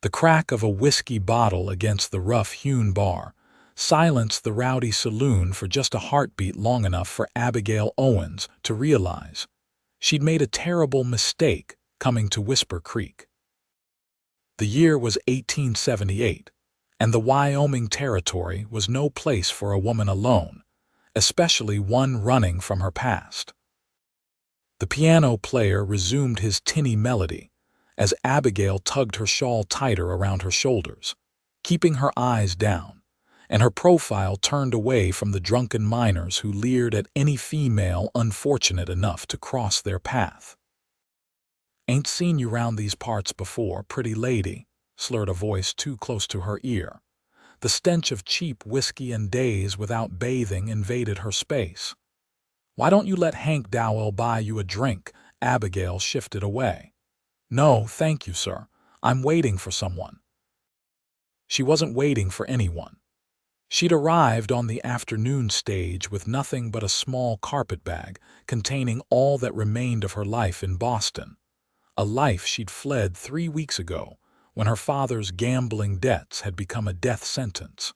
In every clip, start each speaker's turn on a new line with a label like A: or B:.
A: The crack of a whiskey bottle against the rough-hewn bar silenced the rowdy saloon for just a heartbeat long enough for Abigail Owens to realize she'd made a terrible mistake coming to Whisper Creek. The year was 1878, and the Wyoming Territory was no place for a woman alone, especially one running from her past. The piano player resumed his tinny melody as Abigail tugged her shawl tighter around her shoulders, keeping her eyes down, and her profile turned away from the drunken miners who leered at any female unfortunate enough to cross their path. "Ain't seen you round these parts before, pretty lady," slurred a voice too close to her ear. The stench of cheap whiskey and days without bathing invaded her space. "Why don't you let Hank Dowell buy you a drink?" Abigail shifted away. "No, thank you, sir. I'm waiting for someone." She wasn't waiting for anyone. She'd arrived on the afternoon stage with nothing but a small carpetbag containing all that remained of her life in Boston, a life she'd fled 3 weeks ago when her father's gambling debts had become a death sentence.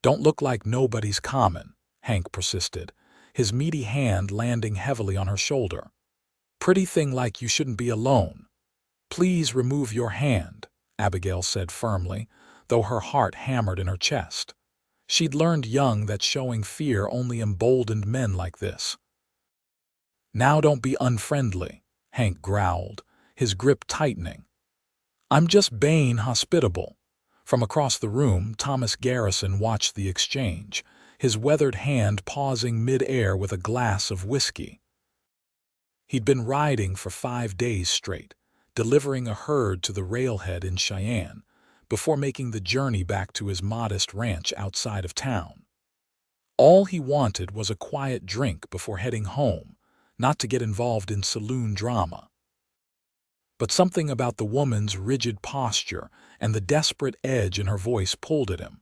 A: "Don't look like nobody's common," Hank persisted, his meaty hand landing heavily on her shoulder. "Pretty thing like you shouldn't be alone." "Please remove your hand," Abigail said firmly, though her heart hammered in her chest. She'd learned young that showing fear only emboldened men like this. "Now don't be unfriendly," Hank growled, his grip tightening. "I'm just being hospitable." From across the room, Thomas Garrison watched the exchange, his weathered hand pausing mid-air with a glass of whiskey. He'd been riding for 5 days straight, delivering a herd to the railhead in Cheyenne, before making the journey back to his modest ranch outside of town. All he wanted was a quiet drink before heading home, not to get involved in saloon drama. But something about the woman's rigid posture and the desperate edge in her voice pulled at him.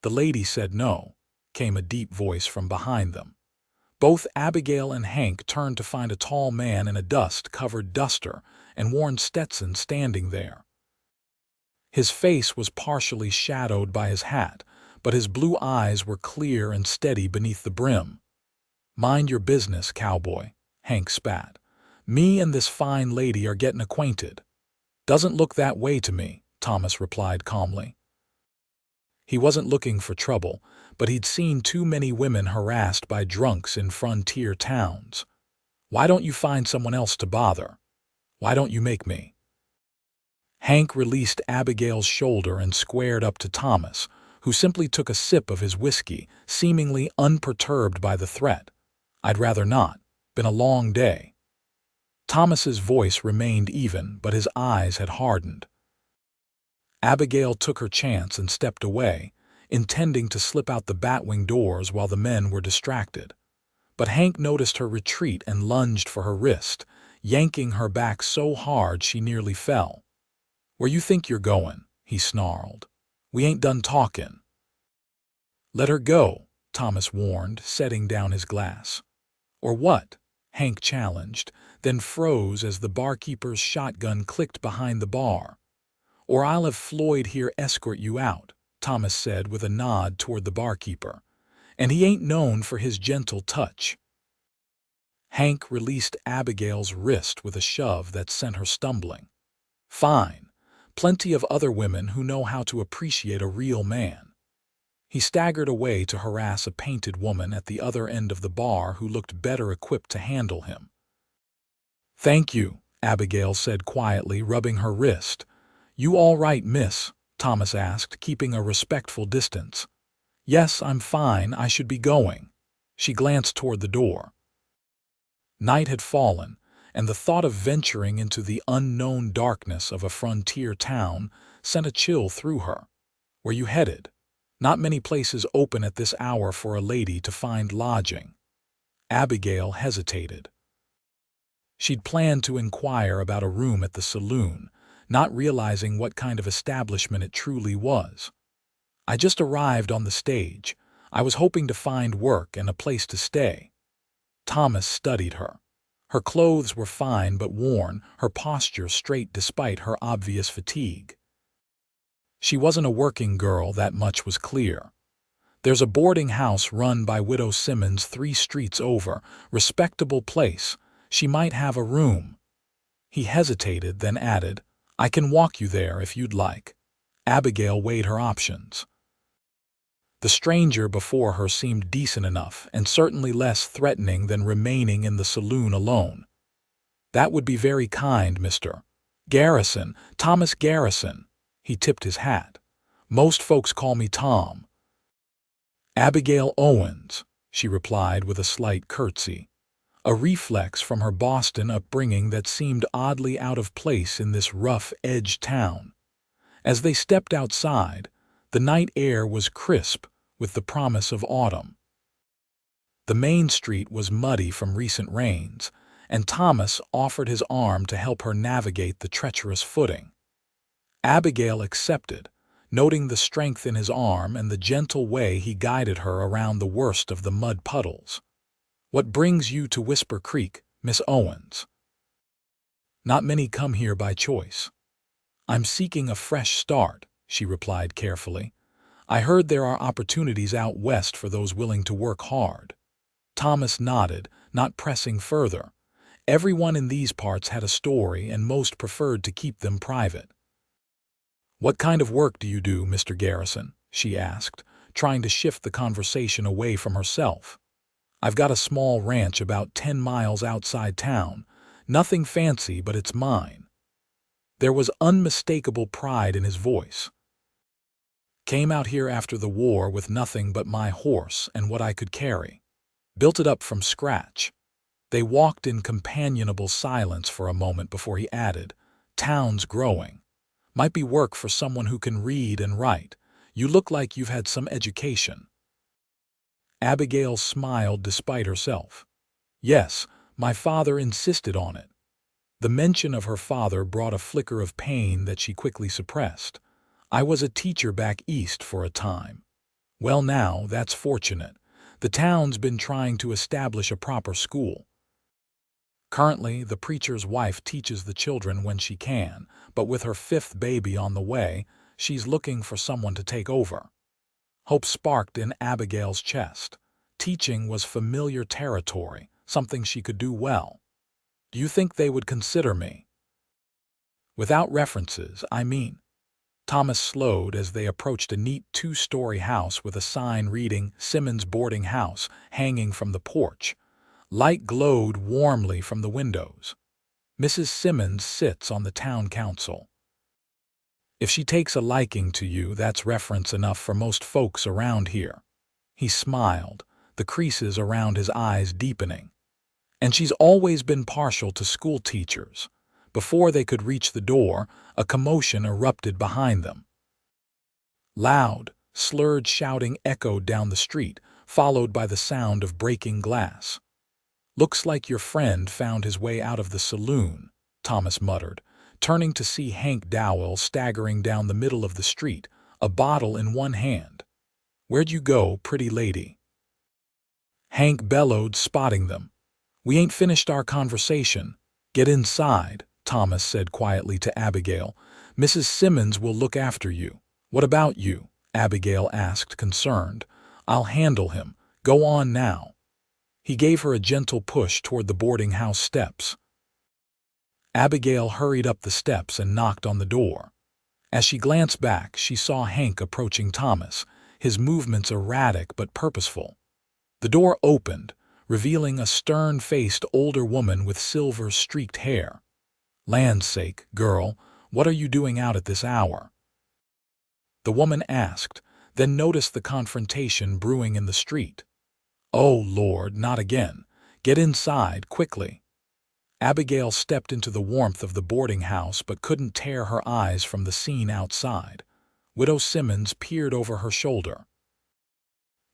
A: "The lady said no," came a deep voice from behind them. Both Abigail and Hank turned to find a tall man in a dust-covered duster and worn Stetson standing there. His face was partially shadowed by his hat, but his blue eyes were clear and steady beneath the brim. "Mind your business, cowboy," Hank spat. "Me and this fine lady are getting acquainted." "Doesn't look that way to me," Thomas replied calmly. He wasn't looking for trouble, but he'd seen too many women harassed by drunks in frontier towns. "Why don't you find someone else to bother? Why don't you make me?" Hank released Abigail's shoulder and squared up to Thomas, who simply took a sip of his whiskey, seemingly unperturbed by the threat. "I'd rather not. Been a long day." Thomas's voice remained even, but his eyes had hardened. Abigail took her chance and stepped away, intending to slip out the batwing doors while the men were distracted. But Hank noticed her retreat and lunged for her wrist, yanking her back so hard she nearly fell. "Where you think you're going?" he snarled. "We ain't done talking." "Let her go," Thomas warned, setting down his glass. "Or what?" Hank challenged, then froze as the barkeeper's shotgun clicked behind the bar. "Or I'll have Floyd here escort you out," Thomas said with a nod toward the barkeeper. "And he ain't known for his gentle touch." Hank released Abigail's wrist with a shove that sent her stumbling. "Fine. Plenty of other women who know how to appreciate a real man." He staggered away to harass a painted woman at the other end of the bar who looked better equipped to handle him. "Thank you," Abigail said quietly, rubbing her wrist. "You all right, miss?" Thomas asked, keeping a respectful distance. "Yes, I'm fine. I should be going." She glanced toward the door. Night had fallen, and the thought of venturing into the unknown darkness of a frontier town sent a chill through her. "Where you headed?" "Not many places open at this hour for a lady to find lodging." Abigail hesitated. She'd planned to inquire about a room at the saloon, not realizing what kind of establishment it truly was. "I just arrived on the stage. I was hoping to find work and a place to stay." Thomas studied her. Her clothes were fine but worn, her posture straight despite her obvious fatigue. She wasn't a working girl, that much was clear. There's a boarding house run by Widow Simmons 3 streets over, respectable place. She might have a room. He hesitated, then added, I can walk you there if you'd like. Abigail weighed her options. The stranger before her seemed decent enough, and certainly less threatening than remaining in the saloon alone. That would be very kind, Mr. Garrison, Thomas Garrison. He tipped his hat. Most folks call me Tom. Abigail Owens, she replied with a slight curtsy, a reflex from her Boston upbringing that seemed oddly out of place in this rough-edged town. As they stepped outside, the night air was crisp with the promise of autumn. The main street was muddy from recent rains, and Thomas offered his arm to help her navigate the treacherous footing. Abigail accepted, noting the strength in his arm and the gentle way he guided her around the worst of the mud puddles. What brings you to Whisper Creek, Miss Owens? Not many come here by choice. I'm seeking a fresh start, she replied carefully. I heard there are opportunities out west for those willing to work hard. Thomas nodded, not pressing further. Everyone in these parts had a story and most preferred to keep them private. What kind of work do you do, Mr. Garrison? She asked, trying to shift the conversation away from herself. I've got a small ranch about 10 miles outside town. Nothing fancy, but it's mine. There was unmistakable pride in his voice. Came out here after the war with nothing but my horse and what I could carry. Built it up from scratch. They walked in companionable silence for a moment before he added, Town's growing. Might be work for someone who can read and write. You look like you've had some education. Abigail smiled despite herself. Yes, my father insisted on it. The mention of her father brought a flicker of pain that she quickly suppressed. I was a teacher back east for a time. Well now, that's fortunate. The town's been trying to establish a proper school. Currently, the preacher's wife teaches the children when she can, but with her 5th baby on the way, she's looking for someone to take over. Hope sparked in Abigail's chest. Teaching was familiar territory, something she could do well. Do you think they would consider me? Without references, I mean. Thomas slowed as they approached a neat 2-story house with a sign reading Simmons Boarding House hanging from the porch. Light glowed warmly from the windows. Mrs. Simmons sits on the town council. If she takes a liking to you, that's reference enough for most folks around here. He smiled, the creases around his eyes deepening. And she's always been partial to school teachers. Before they could reach the door, a commotion erupted behind them. Loud, slurred shouting echoed down the street, followed by the sound of breaking glass. Looks like your friend found his way out of the saloon, Thomas muttered, turning to see Hank Dowell staggering down the middle of the street, a bottle in one hand. Where'd you go, pretty lady? Hank bellowed, spotting them. We ain't finished our conversation. Get inside, Thomas said quietly to Abigail. Mrs. Simmons will look after you. What about you? Abigail asked, concerned. I'll handle him. Go on now. He gave her a gentle push toward the boarding house steps. Abigail hurried up the steps and knocked on the door. As she glanced back, she saw Hank approaching Thomas, his movements erratic but purposeful. The door opened, revealing a stern-faced older woman with silver-streaked hair. Land's sake, girl, what are you doing out at this hour? The woman asked, then noticed the confrontation brewing in the street. Oh, Lord, not again. Get inside, quickly. Abigail stepped into the warmth of the boarding house but couldn't tear her eyes from the scene outside. Widow Simmons peered over her shoulder.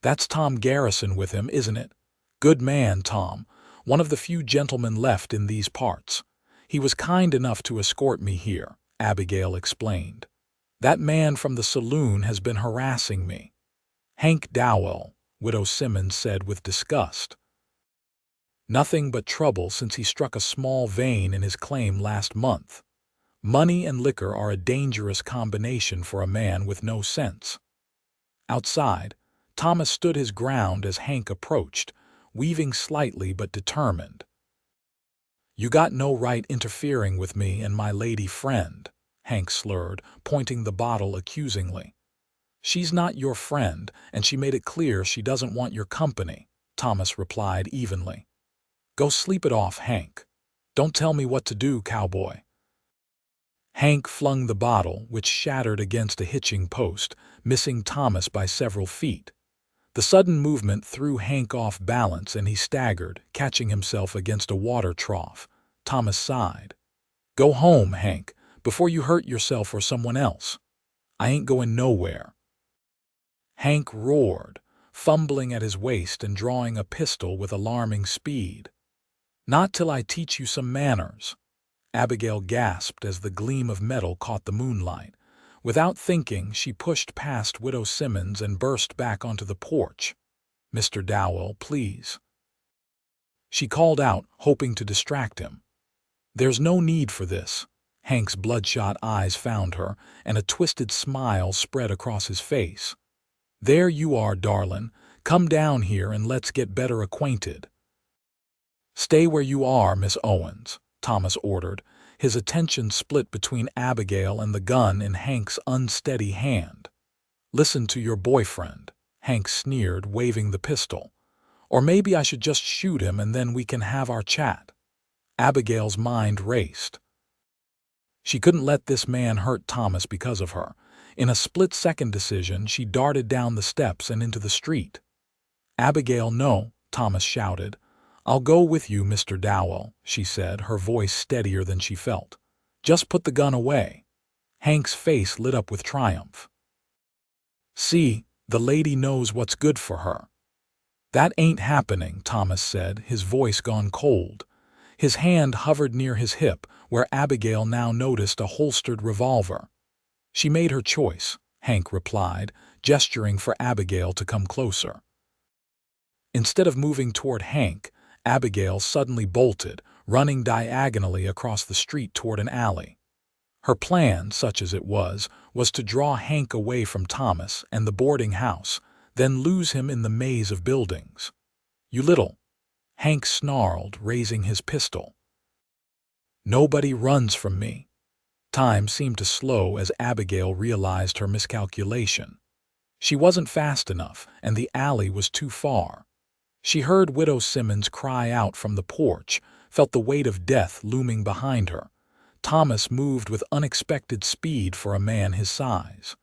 A: That's Tom Garrison with him, isn't it? Good man, Tom, one of the few gentlemen left in these parts. He was kind enough to escort me here, Abigail explained. That man from the saloon has been harassing me. Hank Dowell, Widow Simmons said with disgust. Nothing but trouble since he struck a small vein in his claim last month. Money and liquor are a dangerous combination for a man with no sense. Outside, Thomas stood his ground as Hank approached, weaving slightly but determined. "You got no right interfering with me and my lady friend," Hank slurred, pointing the bottle accusingly. "She's not your friend, and she made it clear she doesn't want your company," Thomas replied evenly. "Go sleep it off, Hank. Don't tell me what to do, Cowboy." Hank flung the bottle, which shattered against a hitching post, missing Thomas by several feet. The sudden movement threw Hank off balance and he staggered, catching himself against a water trough. Thomas sighed. "Go home, Hank, before you hurt yourself or someone else." "I ain't going nowhere." Hank roared, fumbling at his waist and drawing a pistol with alarming speed. "Not till I teach you some manners." Abigail gasped as the gleam of metal caught the moonlight. Without thinking, she pushed past Widow Simmons and burst back onto the porch. "Mr. Dowell, please," she called out, hoping to distract him. "There's no need for this." Hank's bloodshot eyes found her, and a twisted smile spread across his face. "There you are, darlin'. Come down here and let's get better acquainted." "Stay where you are, Miss Owens," Thomas ordered, his attention split between Abigail and the gun in Hank's unsteady hand. "Listen to your boyfriend," Hank sneered, waving the pistol. "Or maybe I should just shoot him and then we can have our chat." Abigail's mind raced. She couldn't let this man hurt Thomas because of her. In a split-second decision, she darted down the steps and into the street. "Abigail, no," Thomas shouted. "I'll go with you, Mr. Dowell," she said, her voice steadier than she felt. "Just put the gun away." Hank's face lit up with triumph. "See, the lady knows what's good for her." "That ain't happening," Thomas said, his voice gone cold. His hand hovered near his hip, where Abigail now noticed a holstered revolver. "She made her choice," Hank replied, gesturing for Abigail to come closer. Instead of moving toward Hank, Abigail suddenly bolted, running diagonally across the street toward an alley. Her plan, such as it was to draw Hank away from Thomas and the boarding house, then lose him in the maze of buildings. "You little—" Hank snarled, raising his pistol. "Nobody runs from me." Time seemed to slow as Abigail realized her miscalculation. She wasn't fast enough, and the alley was too far. She heard Widow Simmons cry out from the porch, felt the weight of death looming behind her. Thomas moved with unexpected speed for a man his size.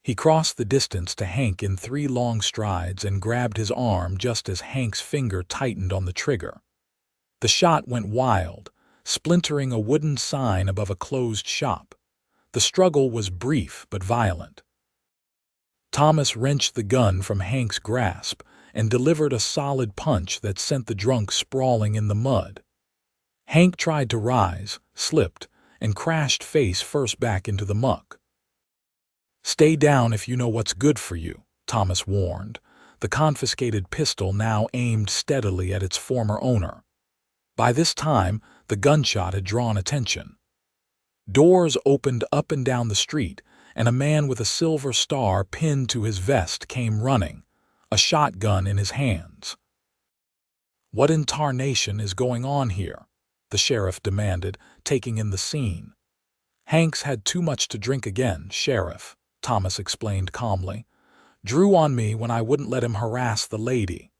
A: He crossed the distance to Hank in 3 long strides and grabbed his arm just as Hank's finger tightened on the trigger. The shot went wild, splintering a wooden sign above a closed shop. The struggle was brief but violent. Thomas wrenched the gun from Hank's grasp and delivered a solid punch that sent the drunk sprawling in the mud. Hank tried to rise, slipped, and crashed face first back into the muck. "Stay down if you know what's good for you," Thomas warned, the confiscated pistol now aimed steadily at its former owner. By this time, the gunshot had drawn attention. Doors opened up and down the street, and a man with a silver star pinned to his vest came running, a shotgun in his hands. "What in tarnation is going on here?" the sheriff demanded, taking in the scene. "Hank's had too much to drink again, Sheriff," Thomas explained calmly. "Drew on me when I wouldn't let him harass the lady."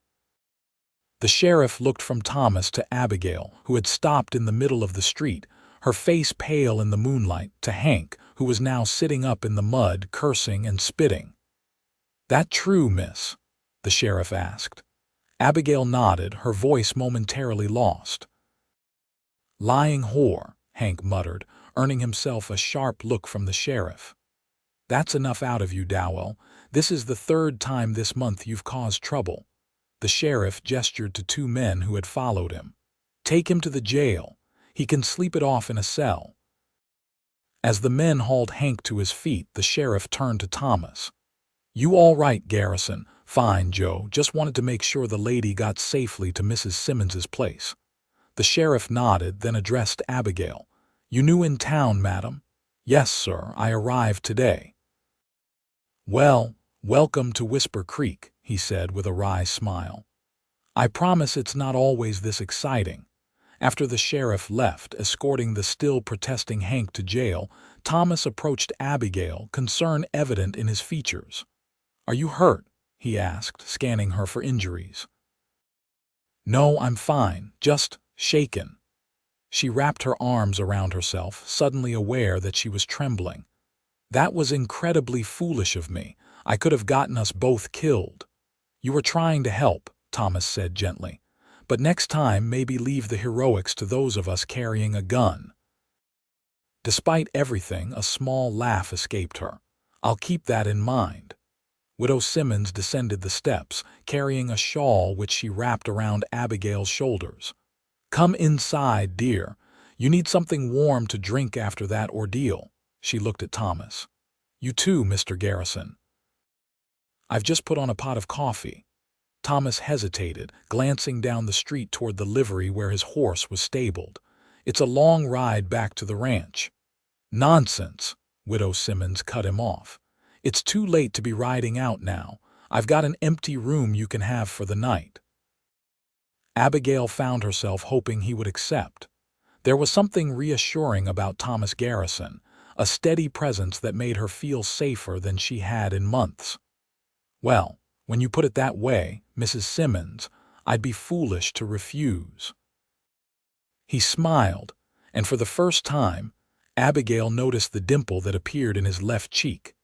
A: The sheriff looked from Thomas to Abigail, who had stopped in the middle of the street, her face pale in the moonlight, to Hank, who was now sitting up in the mud, cursing and spitting. "That true, miss?" the sheriff asked. Abigail nodded, her voice momentarily lost. "Lying whore," Hank muttered, earning himself a sharp look from the sheriff. "That's enough out of you, Dowell. This is the 3rd time this month you've caused trouble." The sheriff gestured to 2 men who had followed him. "Take him to the jail. He can sleep it off in a cell." As the men hauled Hank to his feet, the sheriff turned to Thomas. "You all right, Garrison? Fine, Joe. Just wanted to make sure the lady got safely to Mrs. Simmons's place. The sheriff nodded, then addressed Abigail. You new in town, madam? Yes, sir. I arrived today. Well, welcome to Whisper Creek, he said with a wry smile. I promise it's not always this exciting. After the sheriff left, escorting the still protesting Hank to jail, Thomas approached Abigail, concern evident in his features. Are you hurt? He asked, scanning her for injuries. No, I'm fine, just shaken. She wrapped her arms around herself, suddenly aware that she was trembling. That was incredibly foolish of me. I could have gotten us both killed. You were trying to help, Thomas said gently. But next time maybe leave the heroics to those of us carrying a gun. Despite everything, a small laugh escaped her. I'll keep that in mind. Widow Simmons descended the steps, carrying a shawl which she wrapped around Abigail's shoulders. Come inside, dear. You need something warm to drink after that ordeal. She looked at Thomas. You too, Mr. Garrison. I've just put on a pot of coffee. Thomas hesitated, glancing down the street toward the livery where his horse was stabled. It's a long ride back to the ranch. Nonsense, Widow Simmons cut him off. It's too late to be riding out now. I've got an empty room you can have for the night. Abigail found herself hoping he would accept. There was something reassuring about Thomas Garrison, a steady presence that made her feel safer than she had in months. Well, when you put it that way, Mrs. Simmons, I'd be foolish to refuse. He smiled, and for the first time, Abigail noticed the dimple that appeared in his left cheek.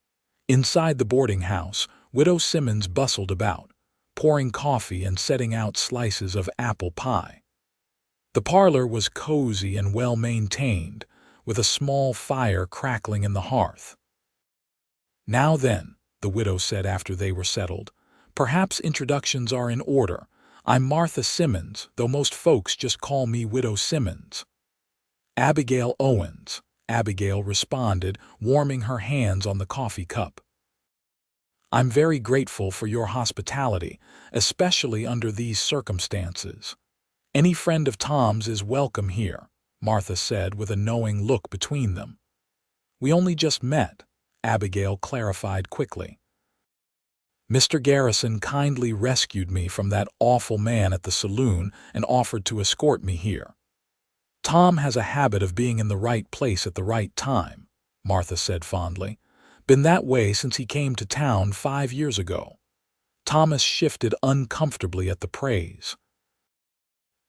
A: Inside the boarding house, Widow Simmons bustled about, pouring coffee and setting out slices of apple pie. The parlor was cozy and well-maintained, with a small fire crackling in the hearth. Now then, the widow said after they were settled, perhaps introductions are in order. I'm Martha Simmons, though most folks just call me Widow Simmons. Abigail Owens, Abigail responded, warming her hands on the coffee cup. I'm very grateful for your hospitality, especially under these circumstances. Any friend of Tom's is welcome here, Martha said with a knowing look between them. We only just met, Abigail clarified quickly. Mr. Garrison kindly rescued me from that awful man at the saloon and offered to escort me here. Tom has a habit of being in the right place at the right time, Martha said fondly. Been that way since he came to town 5 years ago. Thomas shifted uncomfortably at the praise.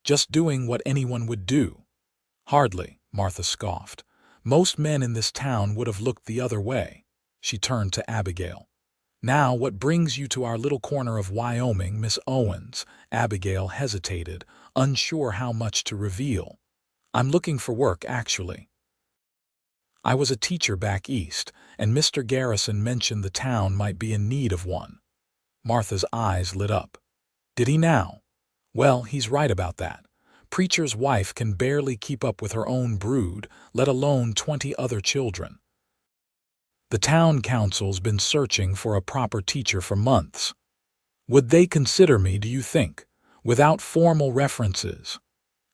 A: Just doing what anyone would do. Hardly, Martha scoffed. Most men in this town would have looked the other way. She turned to Abigail. Now, what brings you to our little corner of Wyoming, Miss Owens? Abigail hesitated, unsure how much to reveal. I'm looking for work, actually. I was a teacher back east, and Mr. Garrison mentioned the town might be in need of one. Martha's eyes lit up. Did he now? Well, he's right about that. Preacher's wife can barely keep up with her own brood, let alone 20 other children. The town council's been searching for a proper teacher for months. Would they consider me, do you think, without formal references?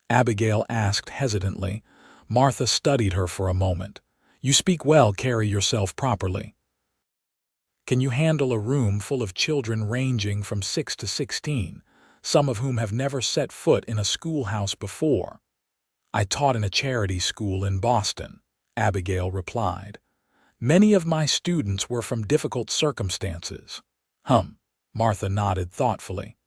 A: Abigail asked hesitantly. Martha studied her for a moment. You speak well, carry yourself properly. Can you handle a room full of children ranging from 6 to 16, some of whom have never set foot in a schoolhouse before? I taught in a charity school in Boston, Abigail replied. Many of my students were from difficult circumstances. Martha nodded thoughtfully.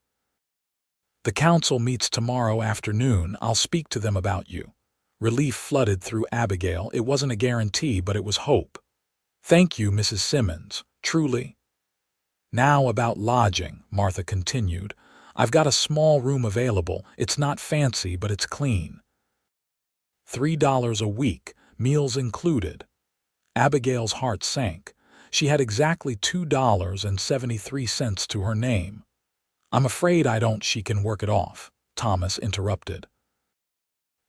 A: The council meets tomorrow afternoon. I'll speak to them about you. Relief flooded through Abigail. It wasn't a guarantee, but it was hope. Thank you, Mrs. Simmons. Truly. Now about lodging, Martha continued. I've got a small room available. It's not fancy, but it's clean. $3 a week, meals included. Abigail's heart sank. She had exactly $2.73 to her name. I'm afraid I don't. She can work it off, Thomas interrupted.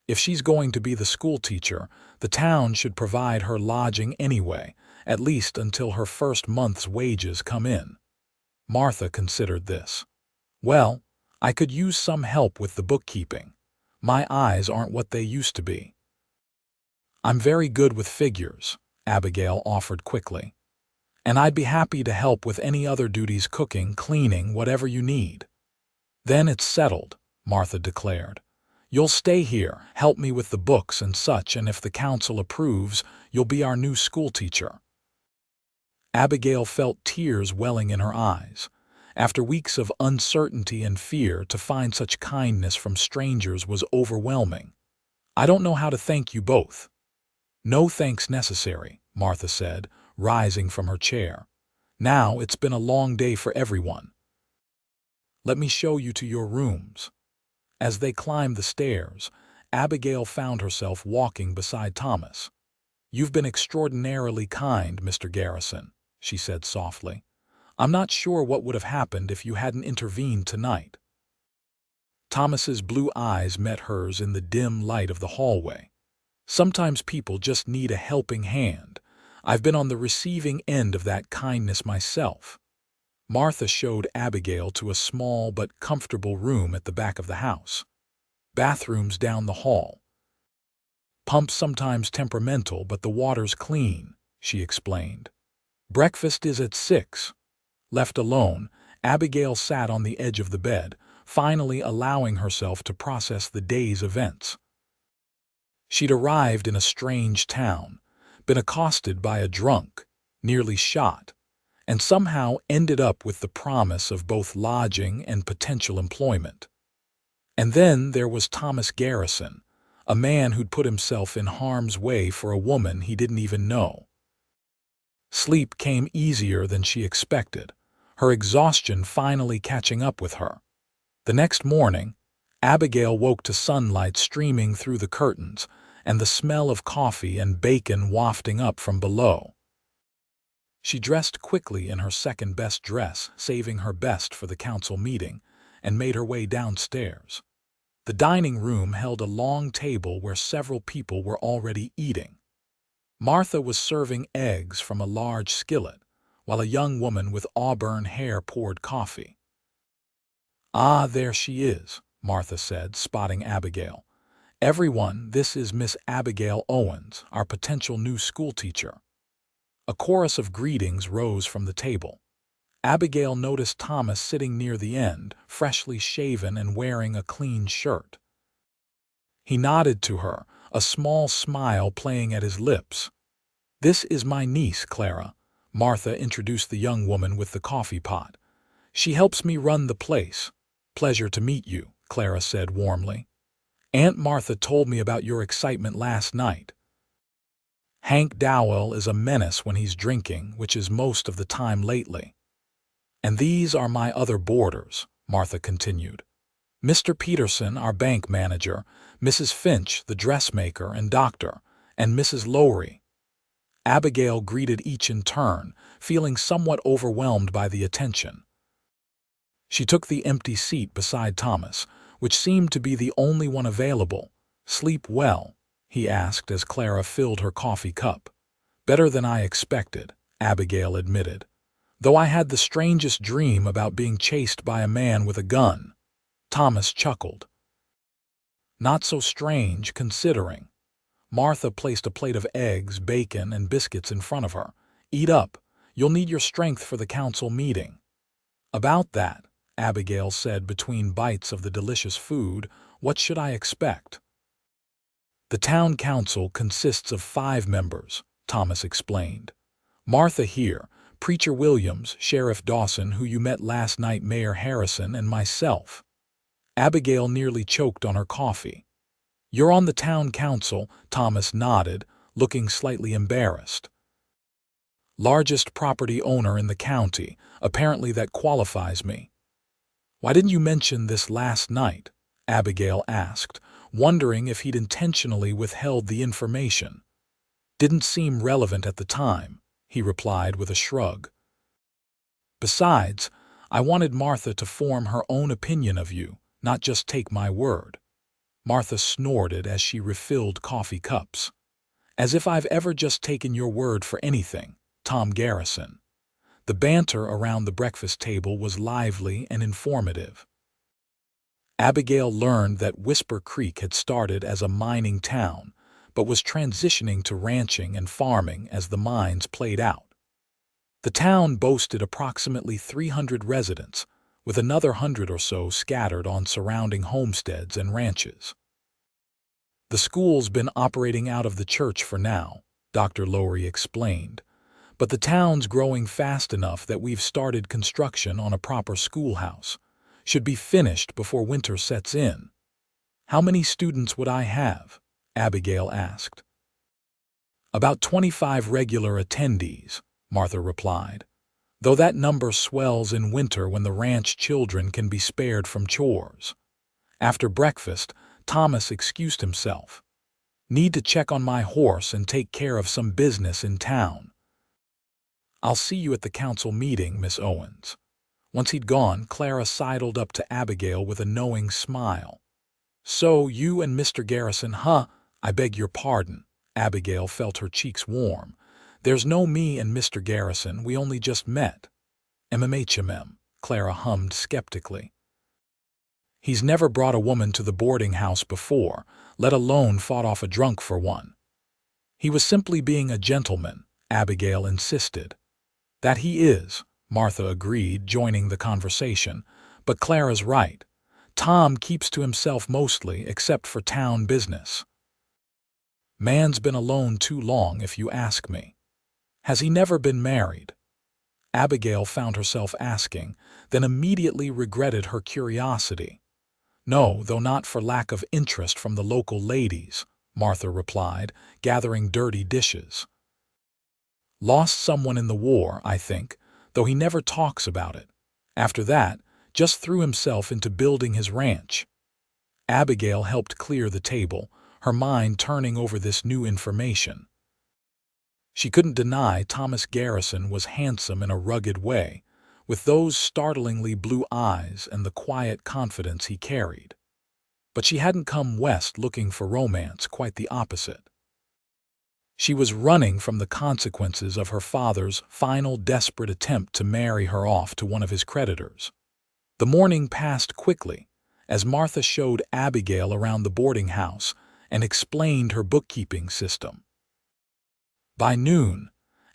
A: If she's going to be the school teacher, the town should provide her lodging anyway, at least until her first month's wages come in. Martha considered this. Well, I could use some help with the bookkeeping. My eyes aren't what they used to be. I'm very good with figures, Abigail offered quickly. And I'd be happy to help with any other duties, cooking, cleaning, whatever you need. Then it's settled, Martha declared. You'll stay here, help me with the books and such, and if the council approves, you'll be our new schoolteacher. Abigail felt tears welling in her eyes. After weeks of uncertainty and fear, to find such kindness from strangers was overwhelming. I don't know how to thank you both. No thanks necessary, Martha said, rising from her chair. Now it's been a long day for everyone. Let me show you to your rooms. As they climbed the stairs, Abigail found herself walking beside Thomas. You've been extraordinarily kind, Mr. Garrison, she said softly. I'm not sure what would have happened if you hadn't intervened tonight. Thomas's blue eyes met hers in the dim light of the hallway. Sometimes people just need a helping hand. I've been on the receiving end of that kindness myself. Martha showed Abigail to a small but comfortable room at the back of the house. Bathrooms down the hall. Pumps sometimes temperamental, but the water's clean, she explained. Breakfast is at 6. Left alone, Abigail sat on the edge of the bed, finally allowing herself to process the day's events. She'd arrived in a strange town, been accosted by a drunk, nearly shot, and somehow ended up with the promise of both lodging and potential employment. And then there was Thomas Garrison, a man who'd put himself in harm's way for a woman he didn't even know. Sleep came easier than she expected, her exhaustion finally catching up with her. The next morning, Abigail woke to sunlight streaming through the curtains and the smell of coffee and bacon wafting up from below. She dressed quickly in her second-best dress, saving her best for the council meeting, and made her way downstairs. The dining room held a long table where several people were already eating. Martha was serving eggs from a large skillet, while a young woman with auburn hair poured coffee. Ah, there she is, Martha said, spotting Abigail. Everyone, this is Miss Abigail Owens, our potential new schoolteacher. A chorus of greetings rose from the table. Abigail noticed Thomas sitting near the end, freshly shaven and wearing a clean shirt. He nodded to her, a small smile playing at his lips. This is my niece, Clara, Martha introduced the young woman with the coffee pot. She helps me run the place. Pleasure to meet you, Clara said warmly. Aunt Martha told me about your excitement last night. Hank Dowell is a menace when he's drinking, which is most of the time lately. And these are my other boarders, Martha continued. Mr. Peterson, our bank manager, Mrs. Finch, the dressmaker and doctor, and Mrs. Lowry. Abigail greeted each in turn, feeling somewhat overwhelmed by the attention. She took the empty seat beside Thomas, which seemed to be the only one available. Sleep well? He asked as Clara filled her coffee cup. Better than I expected, Abigail admitted, though I had the strangest dream about being chased by a man with a gun. Thomas chuckled. Not so strange, considering. Martha placed a plate of eggs, bacon, and biscuits in front of her. Eat up. You'll need your strength for the council meeting. About that, Abigail said between bites of the delicious food, what should I expect? The town council consists of 5 members, Thomas explained. Martha here, Preacher Williams, Sheriff Dawson, who you met last night, Mayor Harrison, and myself. Abigail nearly choked on her coffee. You're on the town council, Thomas nodded, looking slightly embarrassed. Largest property owner in the county, apparently that qualifies me. Why didn't you mention this last night? Abigail asked, wondering if he'd intentionally withheld the information. Didn't seem relevant at the time, he replied with a shrug. Besides, I wanted Martha to form her own opinion of you, not just take my word. Martha snorted as she refilled coffee cups. As if I've ever just taken your word for anything, Tom Garrison. The banter around the breakfast table was lively and informative. Abigail learned that Whisper Creek had started as a mining town, but was transitioning to ranching and farming as the mines played out. The town boasted approximately 300 residents, with another 100 or so scattered on surrounding homesteads and ranches. The school's been operating out of the church for now, Dr. Lowry explained, but the town's growing fast enough that we've started construction on a proper schoolhouse. Should be finished before winter sets in. How many students would I have? Abigail asked. About 25 regular attendees, Martha replied, though that number swells in winter when the ranch children can be spared from chores. After breakfast, Thomas excused himself. Need to check on my horse and take care of some business in town. I'll see you at the council meeting, Miss Owens. Once he'd gone, Clara sidled up to Abigail with a knowing smile. So, you and Mr. Garrison, huh? I beg your pardon. Abigail felt her cheeks warm. There's no me and Mr. Garrison, we only just met. MMHMM, Clara hummed skeptically. He's never brought a woman to the boarding house before, let alone fought off a drunk for one. He was simply being a gentleman, Abigail insisted. That he is, Martha agreed, joining the conversation, but Clara's right. Tom keeps to himself mostly, except for town business. Man's been alone too long, if you ask me. Has he never been married? Abigail found herself asking, then immediately regretted her curiosity. No, though not for lack of interest from the local ladies, Martha replied, gathering dirty dishes. Lost someone in the war, I think, though he never talks about it. After that, just threw himself into building his ranch. Abigail helped clear the table, her mind turning over this new information. She couldn't deny Thomas Garrison was handsome in a rugged way, with those startlingly blue eyes and the quiet confidence he carried. But she hadn't come west looking for romance, quite the opposite. She was running from the consequences of her father's final desperate attempt to marry her off to one of his creditors. The morning passed quickly, as Martha showed Abigail around the boarding house and explained her bookkeeping system. By noon,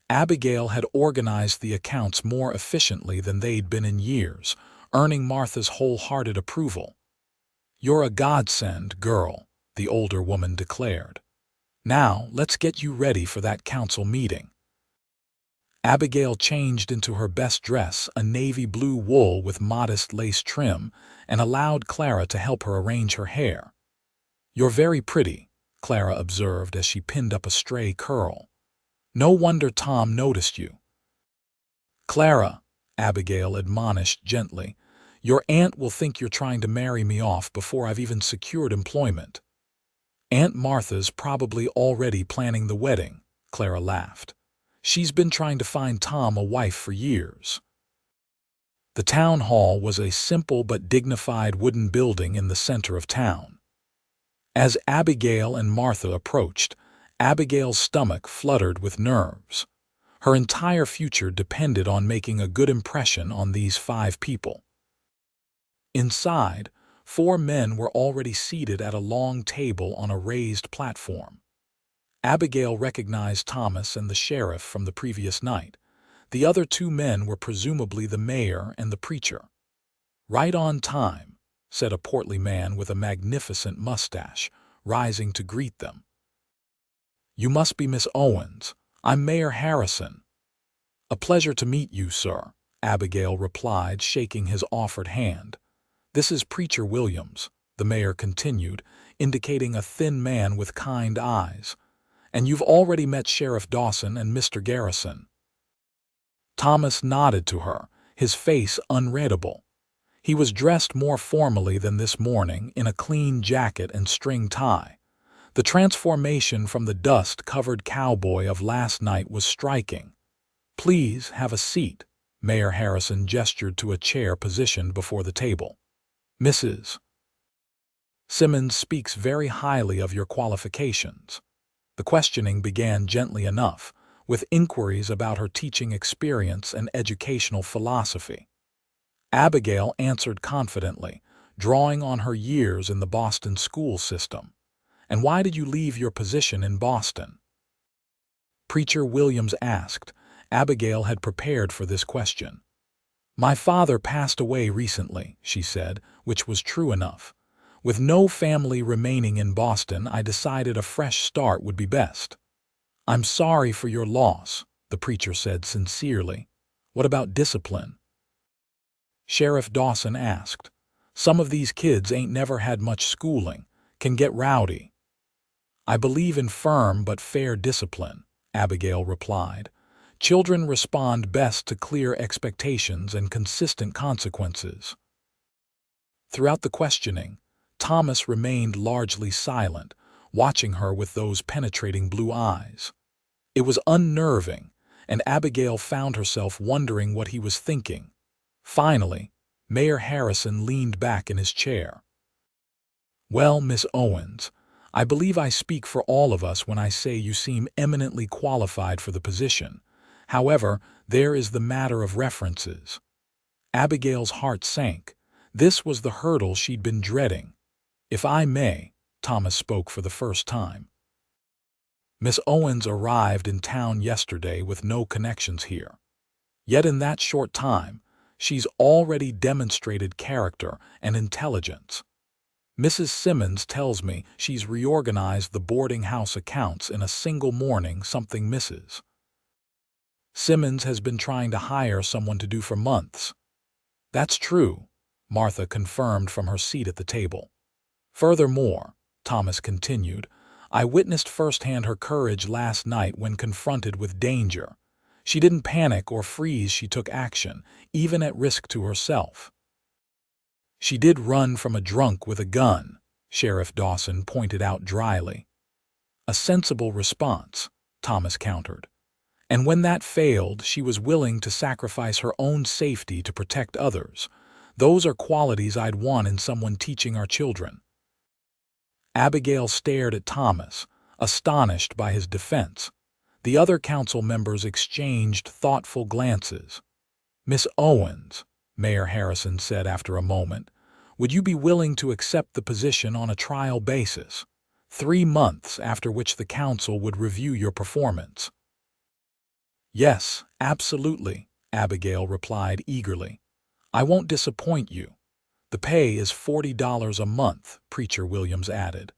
A: Abigail had organized the accounts more efficiently than they'd been in years, earning Martha's wholehearted approval. "You're a godsend, girl," the older woman declared. "Now, let's get you ready for that council meeting." Abigail changed into her best dress, a navy blue wool with modest lace trim, and allowed Clara to help her arrange her hair. "You're very pretty," Clara observed as she pinned up a stray curl. "No wonder Tom noticed you." "Clara," Abigail admonished gently, "your aunt will think you're trying to marry me off before I've even secured employment." "Aunt Martha's probably already planning the wedding," Clara laughed. "She's been trying to find Tom a wife for years." The town hall was a simple but dignified wooden building in the center of town. As Abigail and Martha approached, Abigail's stomach fluttered with nerves. Her entire future depended on making a good impression on these 5 people. Inside, 4 men were already seated at a long table on a raised platform. Abigail recognized Thomas and the sheriff from the previous night. The other 2 men were presumably the mayor and the preacher. "Right on time," said a portly man with a magnificent mustache, rising to greet them. "You must be Miss Owens. I'm Mayor Harrison." "A pleasure to meet you, sir," Abigail replied, shaking his offered hand. "This is Preacher Williams," the mayor continued, indicating a thin man with kind eyes. "And you've already met Sheriff Dawson and Mr. Garrison." Thomas nodded to her, his face unreadable. He was dressed more formally than this morning, in a clean jacket and string tie. The transformation from the dust-covered cowboy of last night was striking. "Please have a seat," Mayor Harrison gestured to a chair positioned before the table. "Mrs. Simmons speaks very highly of your qualifications." The questioning began gently enough, with inquiries about her teaching experience and educational philosophy. Abigail answered confidently, drawing on her years in the Boston school system. "And why did you leave your position in Boston?" Preacher Williams asked. Abigail had prepared for this question. "My father passed away recently," she said, which was true enough. "With no family remaining in Boston, I decided a fresh start would be best." "I'm sorry for your loss," the preacher said sincerely. "What about discipline?" Sheriff Dawson asked. "Some of these kids ain't never had much schooling, can get rowdy." "I believe in firm but fair discipline," Abigail replied. "Children respond best to clear expectations and consistent consequences." Throughout the questioning, Thomas remained largely silent, watching her with those penetrating blue eyes. It was unnerving, and Abigail found herself wondering what he was thinking. Finally, Mayor Harrison leaned back in his chair. "Well, Miss Owens, I believe I speak for all of us when I say you seem eminently qualified for the position. However, there is the matter of references." Abigail's heart sank. This was the hurdle she'd been dreading. "If I may," Thomas spoke for the first time. "Miss Owens arrived in town yesterday with no connections here. Yet in that short time, she's already demonstrated character and intelligence. Mrs. Simmons tells me she's reorganized the boarding house accounts in a single morning, something misses. Simmons has been trying to hire someone to do for months." "That's true," Martha confirmed from her seat at the table. "Furthermore," Thomas continued, "I witnessed firsthand her courage last night when confronted with danger. She didn't panic or freeze, she took action, even at risk to herself." "She did run from a drunk with a gun," Sheriff Dawson pointed out dryly. "A sensible response," Thomas countered. "And when that failed, she was willing to sacrifice her own safety to protect others. Those are qualities I'd want in someone teaching our children." Abigail stared at Thomas, astonished by his defense. The other council members exchanged thoughtful glances. "Miss Owens," Mayor Harrison said after a moment, "would you be willing to accept the position on a trial basis? 3 months, after which the council would review your performance." "Yes, absolutely," Abigail replied eagerly. "I won't disappoint you." "The pay is $40 a month," Preacher Williams added.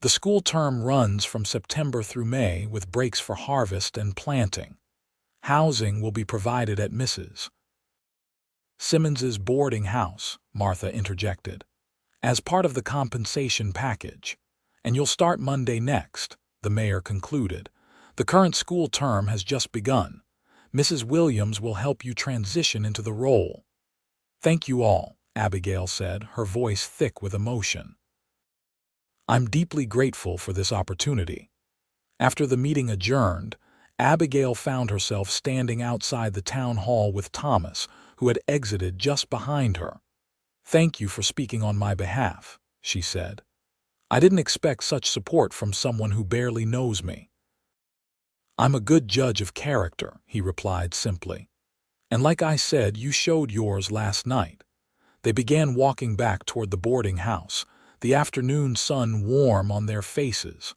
A: "The school term runs from September through May with breaks for harvest and planting. Housing will be provided at Mrs. Simmons's boarding house," Martha interjected, "as part of the compensation package. And you'll start Monday next," the mayor concluded. "The current school term has just begun. Mrs. Williams will help you transition into the role." "Thank you all," Abigail said, her voice thick with emotion. "I'm deeply grateful for this opportunity." After the meeting adjourned, Abigail found herself standing outside the town hall with Thomas, who had exited just behind her. "Thank you for speaking on my behalf," she said. "I didn't expect such support from someone who barely knows me." "I'm a good judge of character," he replied simply. "And like I said, you showed yours last night." They began walking back toward the boarding house, the afternoon sun warm on their faces.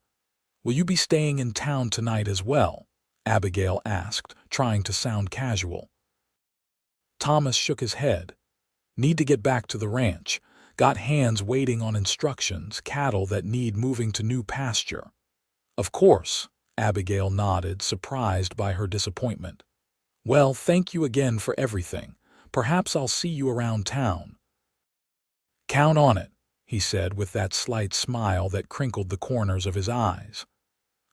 A: "Will you be staying in town tonight as well?" Abigail asked, trying to sound casual. Thomas shook his head. "Need to get back to the ranch. Got hands waiting on instructions, cattle that need moving to new pasture." "Of course," Abigail nodded, surprised by her disappointment. "Well, thank you again for everything. Perhaps I'll see you around town." "Count on it," he said with that slight smile that crinkled the corners of his eyes.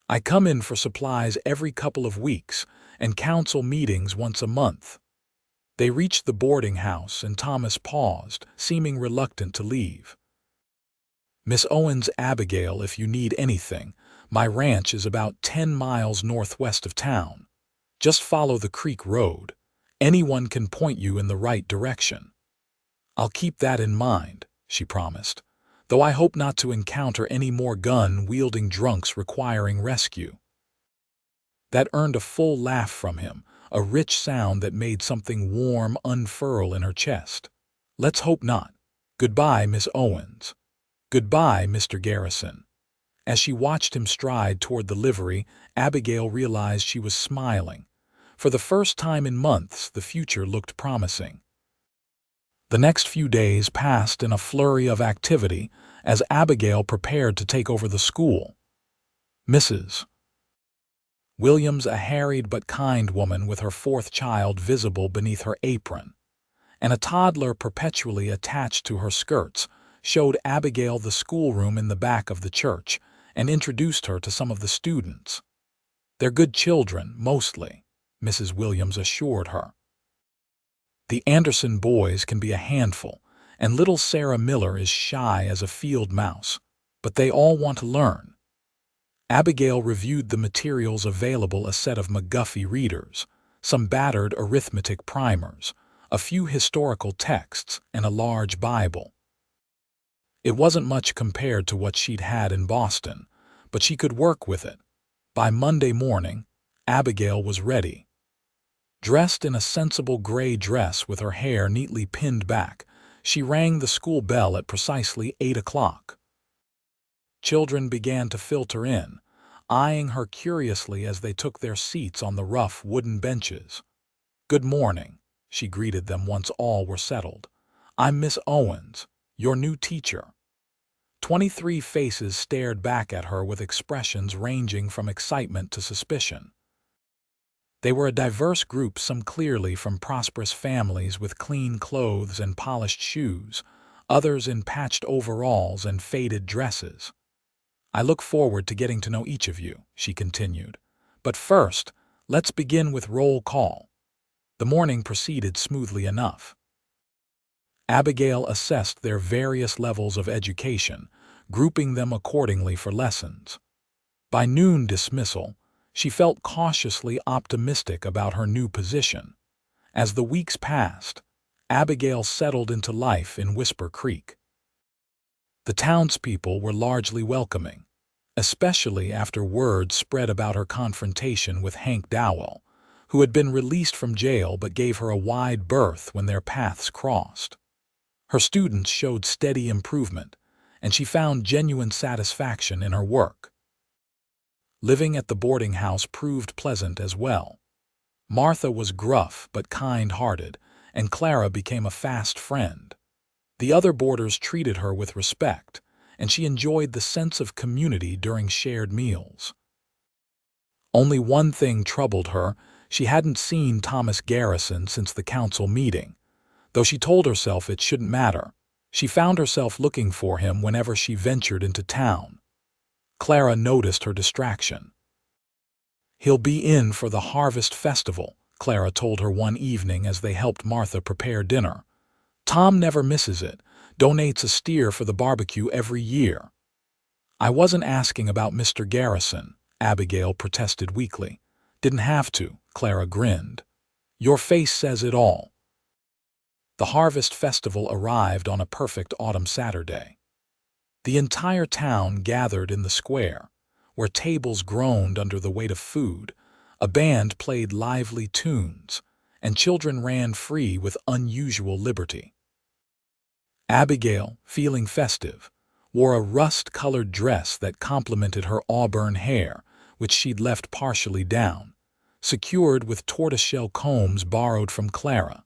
A: "I come in for supplies every couple of weeks and council meetings once a month." They reached the boarding house and Thomas paused, seeming reluctant to leave. "Miss Owens, Abigail, if you need anything, my ranch is about 10 miles northwest of town. Just follow the creek road. Anyone can point you in the right direction." "I'll keep that in mind," she promised, "though I hope not to encounter any more gun-wielding drunks requiring rescue." That earned a full laugh from him, a rich sound that made something warm unfurl in her chest. "Let's hope not. Goodbye, Miss Owens." "Goodbye, Mr. Garrison." As she watched him stride toward the livery, Abigail realized she was smiling. For the first time in months, the future looked promising. The next few days passed in a flurry of activity as Abigail prepared to take over the school. Mrs. Williams, a harried but kind woman with her fourth child visible beneath her apron, and a toddler perpetually attached to her skirts, showed Abigail the schoolroom in the back of the church and introduced her to some of the students. "They're good children, mostly," Mrs. Williams assured her. "The Anderson boys can be a handful, and little Sarah Miller is shy as a field mouse, but they all want to learn." Abigail reviewed the materials available: a set of McGuffey readers, some battered arithmetic primers, a few historical texts, and a large Bible. It wasn't much compared to what she'd had in Boston, but she could work with it. By Monday morning, Abigail was ready. Dressed in a sensible gray dress with her hair neatly pinned back, she rang the school bell at precisely 8 o'clock. Children began to filter in, eyeing her curiously as they took their seats on the rough wooden benches. "Good morning," she greeted them once all were settled. "I'm Miss Owens, your new teacher." 23 faces stared back at her with expressions ranging from excitement to suspicion. They were a diverse group, some clearly from prosperous families with clean clothes and polished shoes, others in patched overalls and faded dresses. "I look forward to getting to know each of you," she continued. "But first, let's begin with roll call." The morning proceeded smoothly enough. Abigail assessed their various levels of education, grouping them accordingly for lessons. By noon dismissal, she felt cautiously optimistic about her new position. As the weeks passed, Abigail settled into life in Whisper Creek. The townspeople were largely welcoming, especially after word spread about her confrontation with Hank Dowell, who had been released from jail but gave her a wide berth when their paths crossed. Her students showed steady improvement, and she found genuine satisfaction in her work. Living at the boarding house proved pleasant as well. Martha was gruff but kind-hearted, and Clara became a fast friend. The other boarders treated her with respect, and she enjoyed the sense of community during shared meals. Only one thing troubled her: she hadn't seen Thomas Garrison since the council meeting. Though she told herself it shouldn't matter, she found herself looking for him whenever she ventured into town. Clara noticed her distraction. "He'll be in for the Harvest Festival," Clara told her one evening as they helped Martha prepare dinner. "Tom never misses it, donates a steer for the barbecue every year." "I wasn't asking about Mr. Garrison," Abigail protested weakly. "Didn't have to," Clara grinned. "Your face says it all." The Harvest Festival arrived on a perfect autumn Saturday. The entire town gathered in the square, where tables groaned under the weight of food, a band played lively tunes, and children ran free with unusual liberty. Abigail, feeling festive, wore a rust-colored dress that complemented her auburn hair, which she'd left partially down, secured with tortoiseshell combs borrowed from Clara.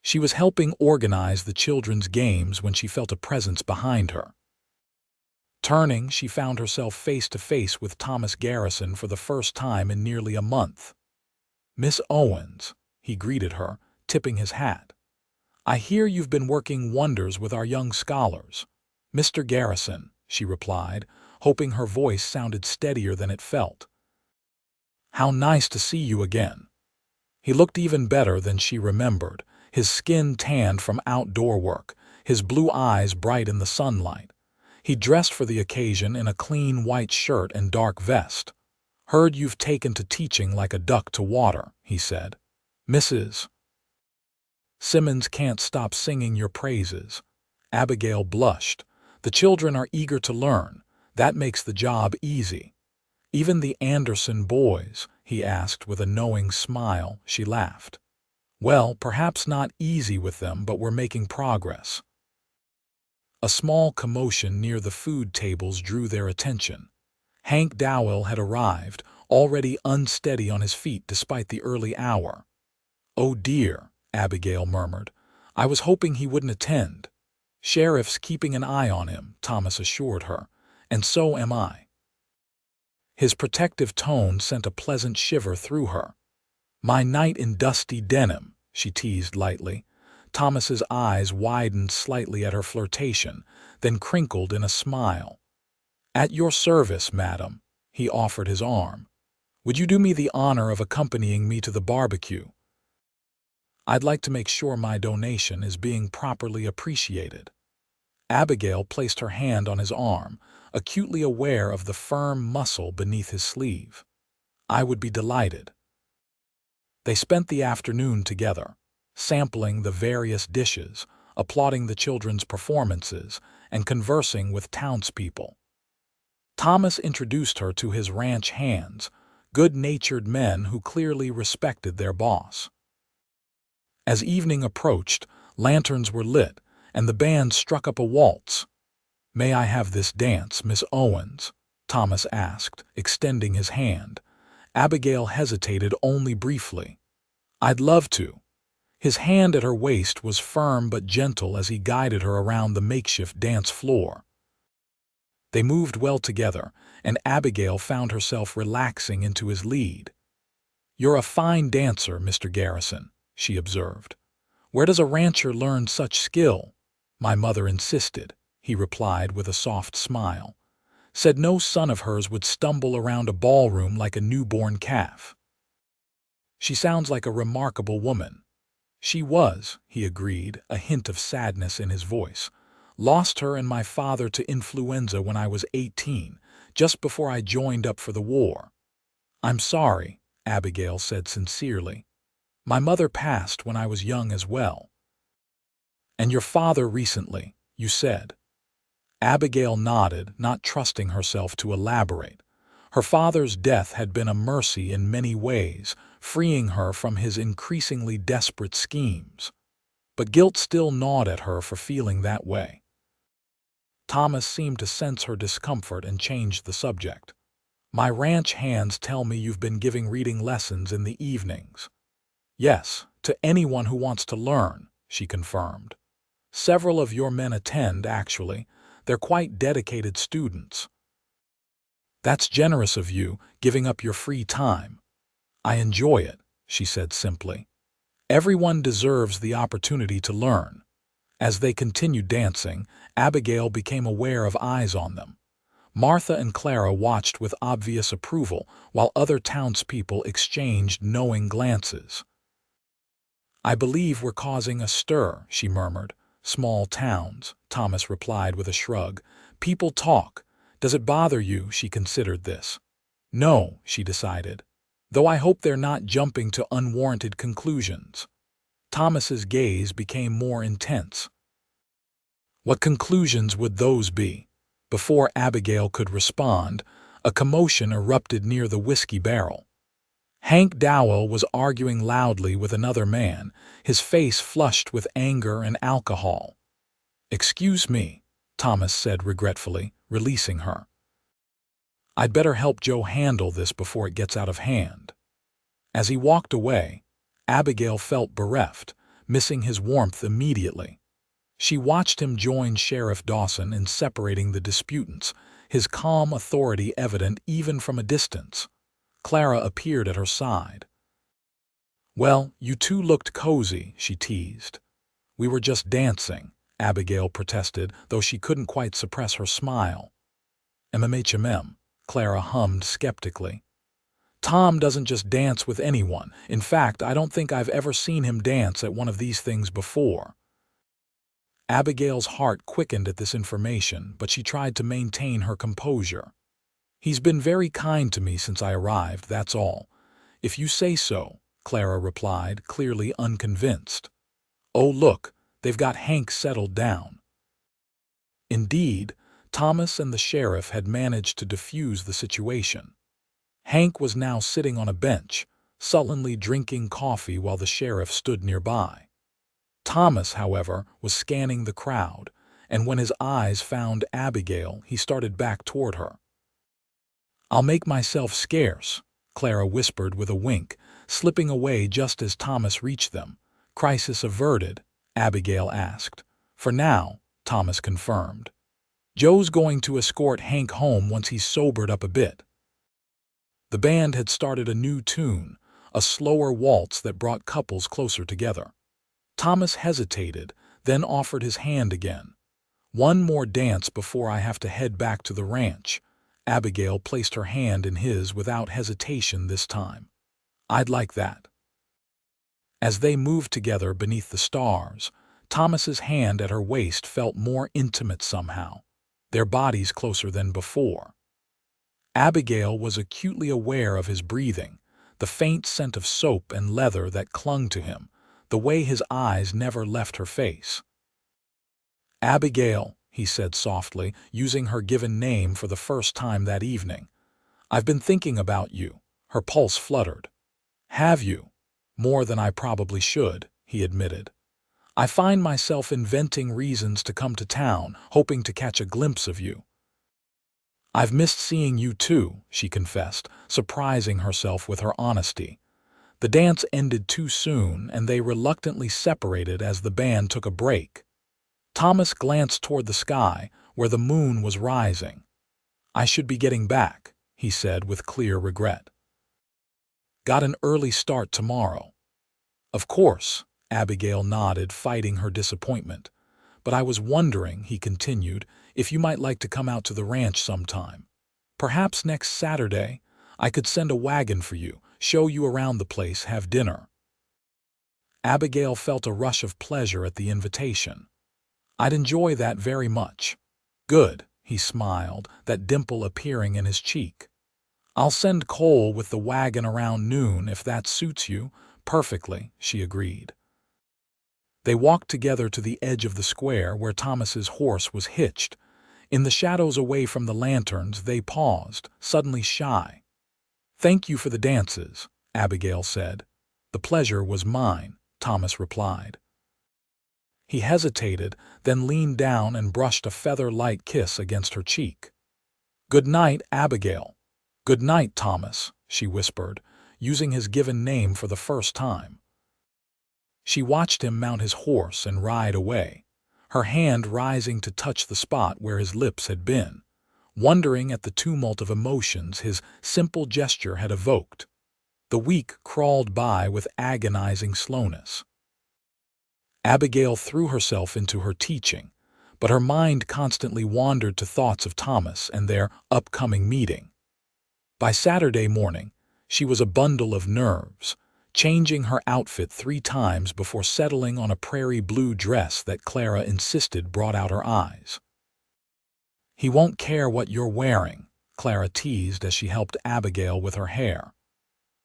A: She was helping organize the children's games when she felt a presence behind her. Turning, she found herself face to face with Thomas Garrison for the first time in nearly a month. "Miss Owens," he greeted her, tipping his hat. "I hear you've been working wonders with our young scholars." "Mr. Garrison," she replied, hoping her voice sounded steadier than it felt. "How nice to see you again." He looked even better than she remembered, his skin tanned from outdoor work, his blue eyes bright in the sunlight. He dressed for the occasion in a clean white shirt and dark vest. "Heard you've taken to teaching like a duck to water," he said. "Mrs. Simmons can't stop singing your praises." Abigail blushed. "The children are eager to learn. That makes the job easy." "Even the Anderson boys," he asked with a knowing smile. She laughed. Well, perhaps not easy with them, but we're making progress. A small commotion near the food tables drew their attention. Hank Dowell had arrived, already unsteady on his feet despite the early hour. "Oh dear," Abigail murmured. "I was hoping he wouldn't attend." "Sheriff's keeping an eye on him," Thomas assured her. "And so am I." His protective tone sent a pleasant shiver through her. "My knight in dusty denim," she teased lightly. Thomas's eyes widened slightly at her flirtation, then crinkled in a smile. "At your service, madam," he offered his arm. "Would you do me the honor of accompanying me to the barbecue? I'd like to make sure my donation is being properly appreciated." Abigail placed her hand on his arm, acutely aware of the firm muscle beneath his sleeve. "I would be delighted." They spent the afternoon together, sampling the various dishes, applauding the children's performances, and conversing with townspeople. Thomas introduced her to his ranch hands, good-natured men who clearly respected their boss. As evening approached, lanterns were lit, and the band struck up a waltz. "May I have this dance, Miss Owens?" Thomas asked, extending his hand. Abigail hesitated only briefly. "I'd love to." His hand at her waist was firm but gentle as he guided her around the makeshift dance floor. They moved well together, and Abigail found herself relaxing into his lead. "You're a fine dancer, Mr. Garrison," she observed. "Where does a rancher learn such skill?" "My mother insisted," he replied with a soft smile. "Said no son of hers would stumble around a ballroom like a newborn calf." "She sounds like a remarkable woman." "She was," he agreed, a hint of sadness in his voice. "Lost her and my father to influenza when I was 18, just before I joined up for the war." "I'm sorry," Abigail said sincerely. "My mother passed when I was young as well." "And your father recently, you said?" Abigail nodded, not trusting herself to elaborate. Her father's death had been a mercy in many ways, freeing her from his increasingly desperate schemes. But guilt still gnawed at her for feeling that way. Thomas seemed to sense her discomfort and changed the subject. "My ranch hands tell me you've been giving reading lessons in the evenings." "Yes, to anyone who wants to learn," she confirmed. "Several of your men attend, actually. They're quite dedicated students." "That's generous of you, giving up your free time." "I enjoy it," she said simply. "Everyone deserves the opportunity to learn." As they continued dancing, Abigail became aware of eyes on them. Martha and Clara watched with obvious approval, while other townspeople exchanged knowing glances. "I believe we're causing a stir," she murmured. "Small towns," Thomas replied with a shrug. "People talk. Does it bother you?" She considered this. "No," she decided. "Though I hope they're not jumping to unwarranted conclusions." Thomas's gaze became more intense. "What conclusions would those be?" Before Abigail could respond, a commotion erupted near the whiskey barrel. Hank Dowell was arguing loudly with another man, his face flushed with anger and alcohol. "Excuse me," Thomas said regretfully, releasing her. "I'd better help Joe handle this before it gets out of hand." As he walked away, Abigail felt bereft, missing his warmth immediately. She watched him join Sheriff Dawson in separating the disputants, his calm authority evident even from a distance. Clara appeared at her side. "Well, you two looked cozy," she teased. "We were just dancing," Abigail protested, though she couldn't quite suppress her smile. "MMHMM," Clara hummed skeptically. "Tom doesn't just dance with anyone. In fact, I don't think I've ever seen him dance at one of these things before." Abigail's heart quickened at this information, but she tried to maintain her composure. "He's been very kind to me since I arrived, that's all." "If you say so," Clara replied, clearly unconvinced. "Oh, look, they've got Hank settled down." Indeed, Thomas and the sheriff had managed to defuse the situation. Hank was now sitting on a bench, sullenly drinking coffee while the sheriff stood nearby. Thomas, however, was scanning the crowd, and when his eyes found Abigail, he started back toward her. "I'll make myself scarce," Clara whispered with a wink, slipping away just as Thomas reached them. "Crisis averted?" Abigail asked. "For now," Thomas confirmed. "Joe's going to escort Hank home once he's sobered up a bit." The band had started a new tune, a slower waltz that brought couples closer together. Thomas hesitated, then offered his hand again. "One more dance before I have to head back to the ranch." Abigail placed her hand in his without hesitation this time. "I'd like that." As they moved together beneath the stars, Thomas's hand at her waist felt more intimate somehow, their bodies closer than before. Abigail was acutely aware of his breathing, the faint scent of soap and leather that clung to him, the way his eyes never left her face. "Abigail," he said softly, using her given name for the first time that evening. "I've been thinking about you." Her pulse fluttered. "Have you?" "More than I probably should," he admitted. "I find myself inventing reasons to come to town, hoping to catch a glimpse of you." "I've missed seeing you too," she confessed, surprising herself with her honesty. The dance ended too soon, and they reluctantly separated as the band took a break. Thomas glanced toward the sky, where the moon was rising. "I should be getting back," he said with clear regret. "Got an early start tomorrow." "Of course," Abigail nodded, fighting her disappointment. "But I was wondering," he continued, "if you might like to come out to the ranch sometime. Perhaps next Saturday. I could send a wagon for you, show you around the place, have dinner." Abigail felt a rush of pleasure at the invitation. "I'd enjoy that very much." "Good," he smiled, that dimple appearing in his cheek. "I'll send Cole with the wagon around noon if that suits you." "Perfectly," she agreed. They walked together to the edge of the square where Thomas's horse was hitched. In the shadows away from the lanterns, they paused, suddenly shy. "Thank you for the dances," Abigail said. "The pleasure was mine," Thomas replied. He hesitated, then leaned down and brushed a feather-light kiss against her cheek. "Good night, Abigail." "Good night, Thomas," she whispered, using his given name for the first time. She watched him mount his horse and ride away, her hand rising to touch the spot where his lips had been, wondering at the tumult of emotions his simple gesture had evoked. The week crawled by with agonizing slowness. Abigail threw herself into her teaching, but her mind constantly wandered to thoughts of Thomas and their upcoming meeting. By Saturday morning, she was a bundle of nerves, changing her outfit 3 times before settling on a prairie blue dress that Clara insisted brought out her eyes. "He won't care what you're wearing," Clara teased as she helped Abigail with her hair.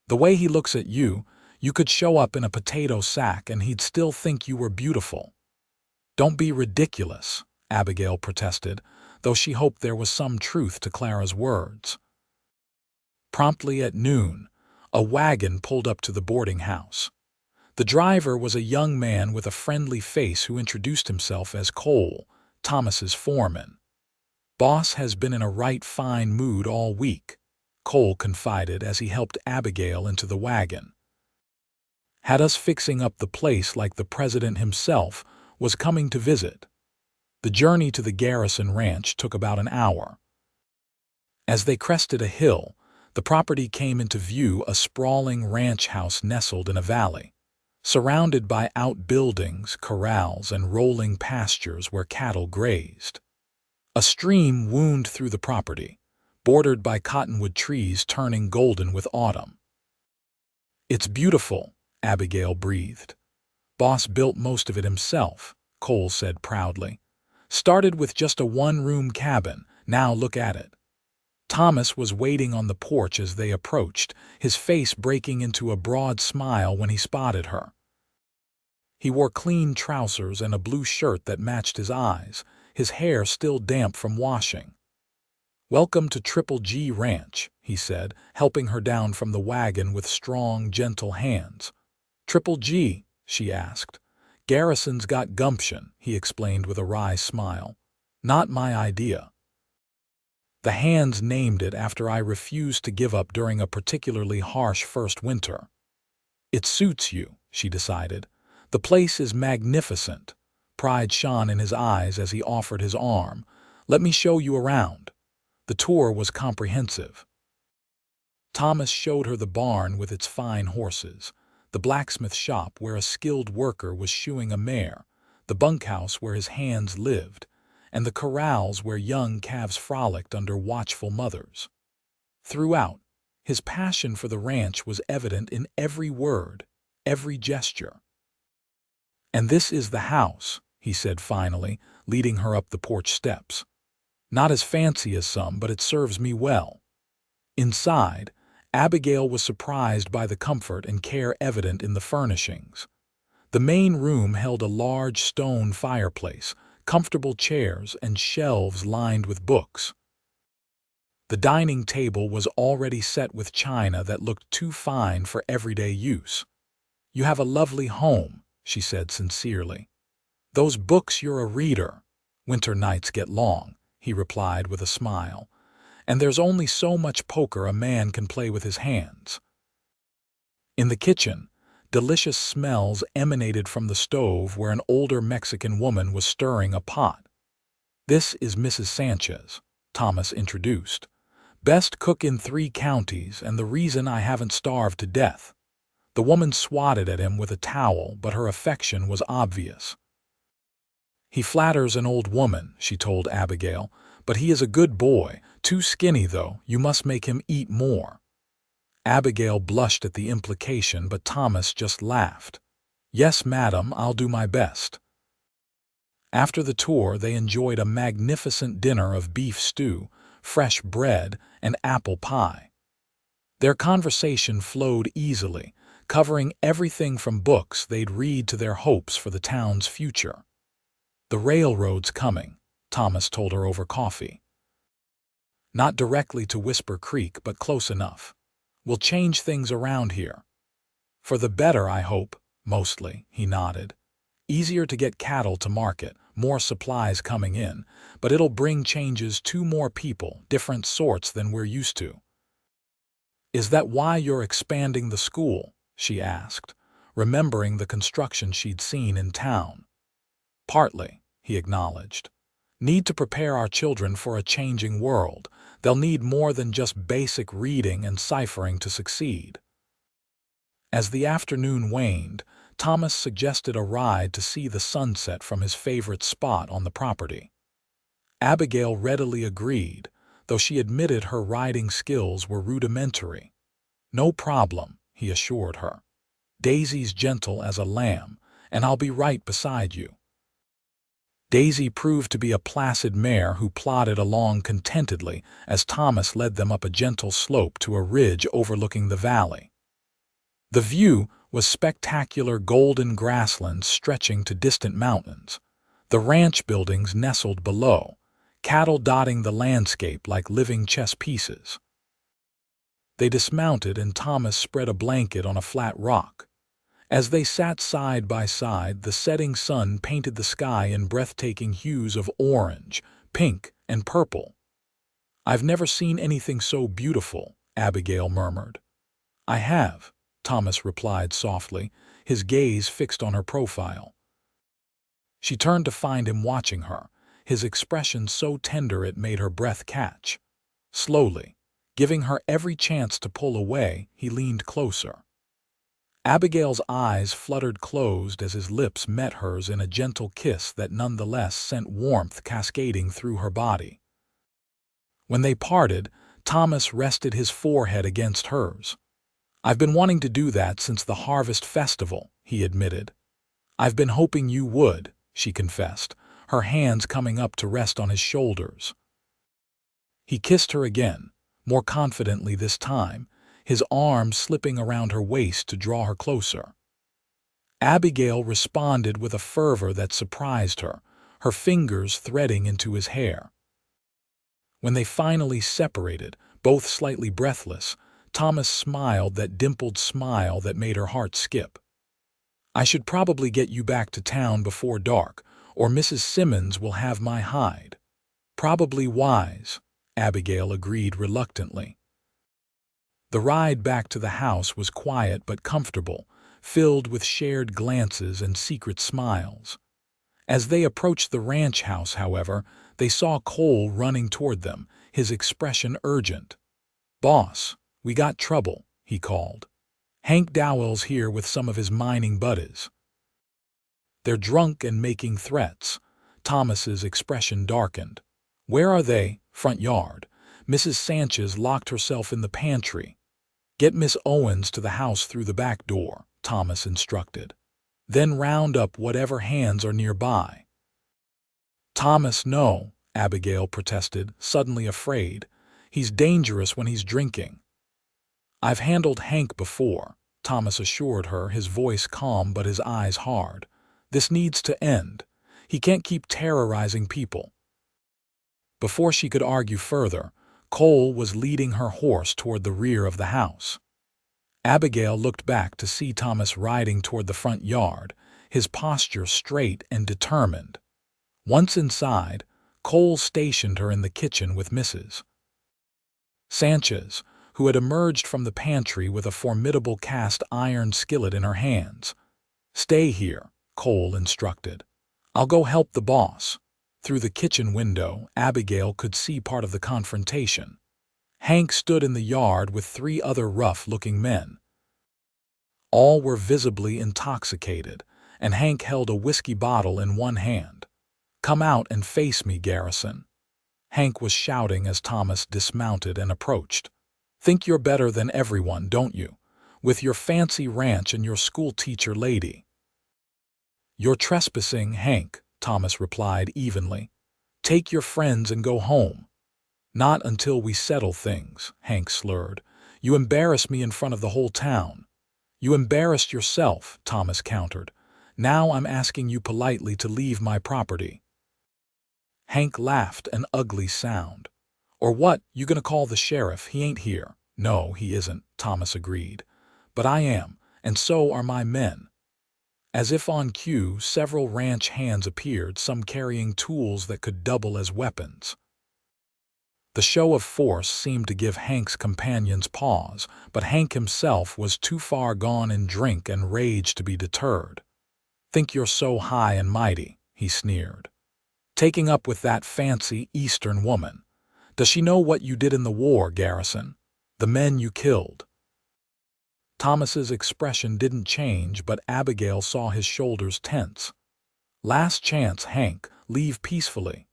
A: "The way he looks at you, you could show up in a potato sack and he'd still think you were beautiful." "Don't be ridiculous," Abigail protested, though she hoped there was some truth to Clara's words. Promptly at noon, a wagon pulled up to the boarding house. The driver was a young man with a friendly face who introduced himself as Cole, Thomas's foreman. "Boss has been in a right fine mood all week," Cole confided as he helped Abigail into the wagon. "Had us fixing up the place like the president himself was coming to visit." The journey to the Garrison ranch took about an hour. As they crested a hill, the property came into view, a sprawling ranch house nestled in a valley, surrounded by outbuildings, corrals, and rolling pastures where cattle grazed. A stream wound through the property, bordered by cottonwood trees turning golden with autumn. "It's beautiful," Abigail breathed. "Boss built most of it himself," Cole said proudly. "Started with just a 1-room cabin, now look at it." Thomas was waiting on the porch as they approached, his face breaking into a broad smile when he spotted her. He wore clean trousers and a blue shirt that matched his eyes, his hair still damp from washing. "Welcome to Triple G Ranch," he said, helping her down from the wagon with strong, gentle hands. "Triple G?" she asked. "Garrison's got gumption," he explained with a wry smile. "Not my idea. The hands named it after I refused to give up during a particularly harsh first winter." "It suits you," she decided. "The place is magnificent." Pride shone in his eyes as he offered his arm. "Let me show you around." The tour was comprehensive. Thomas showed her the barn with its fine horses, the blacksmith shop where a skilled worker was shoeing a mare, the bunkhouse where his hands lived, and the corrals where young calves frolicked under watchful mothers. Throughout, his passion for the ranch was evident in every word, every gesture. "And this is the house," he said finally, leading her up the porch steps. "Not as fancy as some, but it serves me well." Inside, Abigail was surprised by the comfort and care evident in the furnishings. The main room held a large stone fireplace, comfortable chairs, and shelves lined with books. The dining table was already set with china that looked too fine for everyday use. "You have a lovely home," she said sincerely. "Those books, you're a reader." "Winter nights get long," he replied with a smile. "And there's only so much poker a man can play with his hands." In the kitchen, delicious smells emanated from the stove where an older Mexican woman was stirring a pot. "This is Mrs. Sanchez," Thomas introduced. "Best cook in 3 counties, and the reason I haven't starved to death." The woman swatted at him with a towel, but her affection was obvious. "He flatters an old woman," she told Abigail, "but he is a good boy. Too skinny, though. You must make him eat more." Abigail blushed at the implication, but Thomas just laughed. "Yes, madam, I'll do my best." After the tour, they enjoyed a magnificent dinner of beef stew, fresh bread, and apple pie. Their conversation flowed easily, covering everything from books they'd read to their hopes for the town's future. "The railroad's coming," Thomas told her over coffee. "Not directly to Whisper Creek, but close enough. We'll change things around here." "For the better, I hope." "Mostly," he nodded. "Easier to get cattle to market, more supplies coming in, but it'll bring changes to more people, different sorts than we're used to." "Is that why you're expanding the school?" she asked, remembering the construction she'd seen in town. "Partly," he acknowledged. "Need to prepare our children for a changing world. They'll need more than just basic reading and ciphering to succeed." As the afternoon waned, Thomas suggested a ride to see the sunset from his favorite spot on the property. Abigail readily agreed, though she admitted her riding skills were rudimentary. "No problem," he assured her. "Daisy's gentle as a lamb, and I'll be right beside you." Daisy proved to be a placid mare who plodded along contentedly as Thomas led them up a gentle slope to a ridge overlooking the valley. The view was spectacular golden grasslands stretching to distant mountains, the ranch buildings nestled below, cattle dotting the landscape like living chess pieces. They dismounted and Thomas spread a blanket on a flat rock. As they sat side by side, the setting sun painted the sky in breathtaking hues of orange, pink, and purple. "I've never seen anything so beautiful," Abigail murmured. "I have," Thomas replied softly, his gaze fixed on her profile. She turned to find him watching her, his expression so tender it made her breath catch. Slowly, giving her every chance to pull away, he leaned closer. Abigail's eyes fluttered closed as his lips met hers in a gentle kiss that nonetheless sent warmth cascading through her body. When they parted, Thomas rested his forehead against hers. "I've been wanting to do that since the Harvest Festival," he admitted. "I've been hoping you would," she confessed, her hands coming up to rest on his shoulders. He kissed her again, more confidently this time, his arms slipping around her waist to draw her closer. Abigail responded with a fervor that surprised her, her fingers threading into his hair. When they finally separated, both slightly breathless, Thomas smiled that dimpled smile that made her heart skip. "I should probably get you back to town before dark, or Mrs. Simmons will have my hide." "Probably wise," Abigail agreed reluctantly. The ride back to the house was quiet but comfortable, filled with shared glances and secret smiles. As they approached the ranch house, however, they saw Cole running toward them, his expression urgent. "Boss, we got trouble," he called. "Hank Dowell's here with some of his mining buddies. They're drunk and making threats." Thomas's expression darkened. "Where are they?" "Front yard. Mrs. Sanchez locked herself in the pantry." "Get Miss Owens to the house through the back door," Thomas instructed. "Then round up whatever hands are nearby." "Thomas, no," Abigail protested, suddenly afraid. "He's dangerous when he's drinking." "I've handled Hank before," Thomas assured her, his voice calm but his eyes hard. "This needs to end. He can't keep terrorizing people." Before she could argue further, Cole was leading her horse toward the rear of the house. Abigail looked back to see Thomas riding toward the front yard, his posture straight and determined. Once inside, Cole stationed her in the kitchen with Mrs. Sanchez, who had emerged from the pantry with a formidable cast-iron skillet in her hands. "Stay here," Cole instructed. "I'll go help the boss." Through the kitchen window, Abigail could see part of the confrontation. Hank stood in the yard with 3 other rough-looking men. All were visibly intoxicated, and Hank held a whiskey bottle in one hand. "Come out and face me, Garrison," Hank was shouting as Thomas dismounted and approached. "Think you're better than everyone, don't you? With your fancy ranch and your school-teacher lady." "You're trespassing, Hank," Thomas replied evenly. "Take your friends and go home." "Not until we settle things," Hank slurred. "You embarrass me in front of the whole town." "You embarrassed yourself," Thomas countered. "Now I'm asking you politely to leave my property." Hank laughed, an ugly sound. "Or what, you gonna call the sheriff? He ain't here." "No, he isn't," Thomas agreed. "But I am, and so are my men." As if on cue, several ranch hands appeared, some carrying tools that could double as weapons. The show of force seemed to give Hank's companions pause, but Hank himself was too far gone in drink and rage to be deterred. "Think you're so high and mighty," he sneered. "Taking up with that fancy Eastern woman. Does she know what you did in the war, Garrison? The men you killed?" Thomas's expression didn't change, but Abigail saw his shoulders tense. "Last chance, Hank, leave peacefully.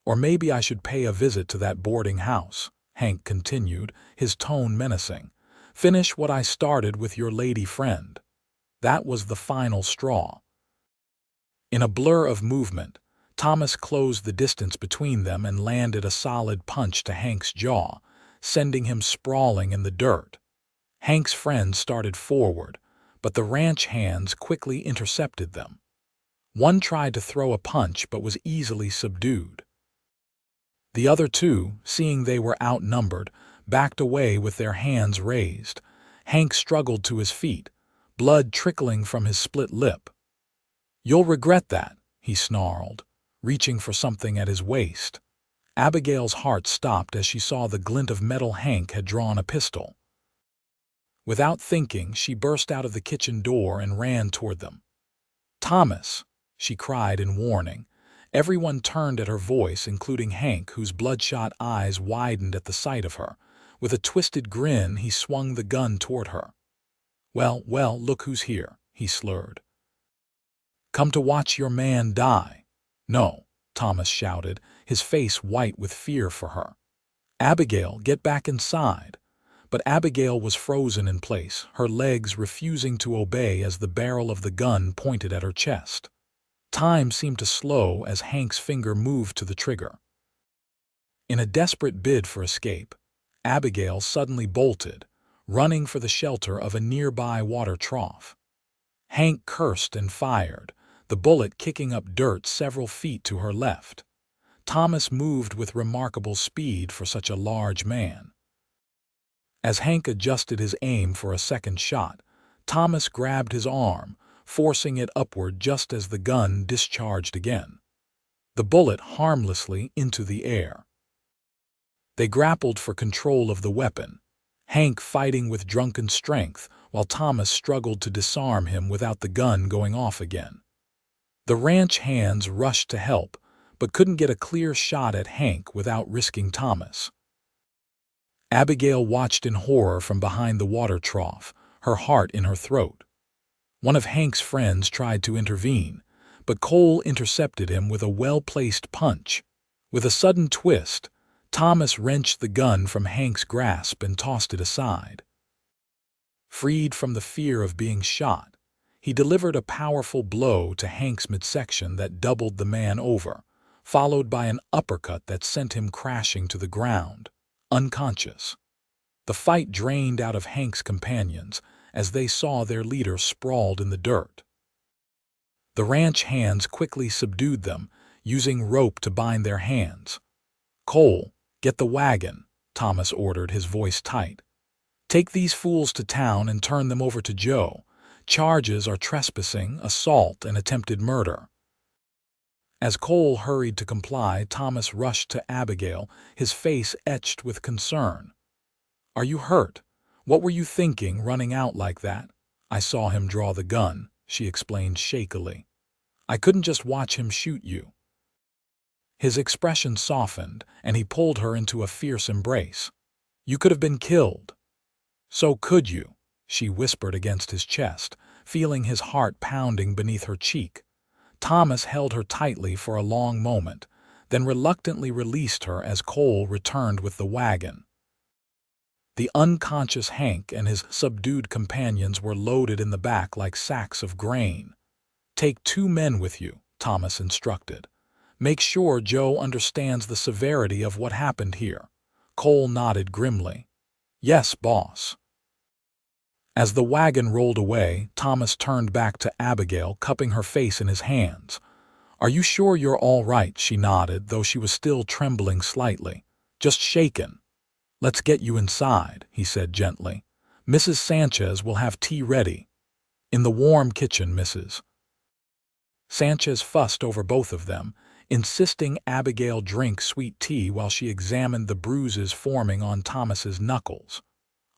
A: Or maybe I should pay a visit to that boarding house," Hank continued, his tone menacing. "Finish what I started with your lady friend." That was the final straw. In a blur of movement, Thomas closed the distance between them and landed a solid punch to Hank's jaw, sending him sprawling in the dirt. Hank's friends started forward, but the ranch hands quickly intercepted them. One tried to throw a punch but was easily subdued. The other 2, seeing they were outnumbered, backed away with their hands raised. Hank struggled to his feet, blood trickling from his split lip. "You'll regret that," he snarled, reaching for something at his waist. Abigail's heart stopped as she saw the glint of metal. Hank had drawn a pistol. Without thinking, she burst out of the kitchen door and ran toward them. "Thomas!" she cried in warning. Everyone turned at her voice, including Hank, whose bloodshot eyes widened at the sight of her. With a twisted grin, he swung the gun toward her. Well, look who's here," he slurred. "Come to watch your man die." "No," Thomas shouted, his face white with fear for her. "Abigail, get back inside." But Abigail was frozen in place, her legs refusing to obey as the barrel of the gun pointed at her chest. Time seemed to slow as Hank's finger moved to the trigger. In a desperate bid for escape, Abigail suddenly bolted, running for the shelter of a nearby water trough. Hank cursed and fired, the bullet kicking up dirt several feet to her left. Thomas moved with remarkable speed for such a large man. As Hank adjusted his aim for a second shot, Thomas grabbed his arm, forcing it upward just as the gun discharged again. The bullet harmlessly into the air. They grappled for control of the weapon, Hank fighting with drunken strength while Thomas struggled to disarm him without the gun going off again. The ranch hands rushed to help, but couldn't get a clear shot at Hank without risking Thomas. Abigail watched in horror from behind the water trough, her heart in her throat. One of Hank's friends tried to intervene, but Cole intercepted him with a well-placed punch. With a sudden twist, Thomas wrenched the gun from Hank's grasp and tossed it aside. Freed from the fear of being shot, he delivered a powerful blow to Hank's midsection that doubled the man over, followed by an uppercut that sent him crashing to the ground, unconscious. The fight drained out of Hank's companions as they saw their leader sprawled in the dirt. The ranch hands quickly subdued them, using rope to bind their hands. "Cole, get the wagon," Thomas ordered, his voice tight. "Take these fools to town and turn them over to Joe. Charges are trespassing, assault, and attempted murder." As Cole hurried to comply, Thomas rushed to Abigail, his face etched with concern. "Are you hurt? What were you thinking, running out like that?" "I saw him draw the gun," she explained shakily. "I couldn't just watch him shoot you." His expression softened, and he pulled her into a fierce embrace. "You could have been killed." "So could you," she whispered against his chest, feeling his heart pounding beneath her cheek. Thomas held her tightly for a long moment, then reluctantly released her as Cole returned with the wagon. The unconscious Hank and his subdued companions were loaded in the back like sacks of grain. "Take 2 men with you," Thomas instructed. "Make sure Joe understands the severity of what happened here." Cole nodded grimly. "Yes, boss." As the wagon rolled away, Thomas turned back to Abigail, cupping her face in his hands. "Are you sure you're all right?" She nodded, though she was still trembling slightly. "Just shaken." "Let's get you inside," he said gently. "Mrs. Sanchez will have tea ready." "In the warm kitchen, Mrs." Sanchez fussed over both of them, insisting Abigail drink sweet tea while she examined the bruises forming on Thomas's knuckles.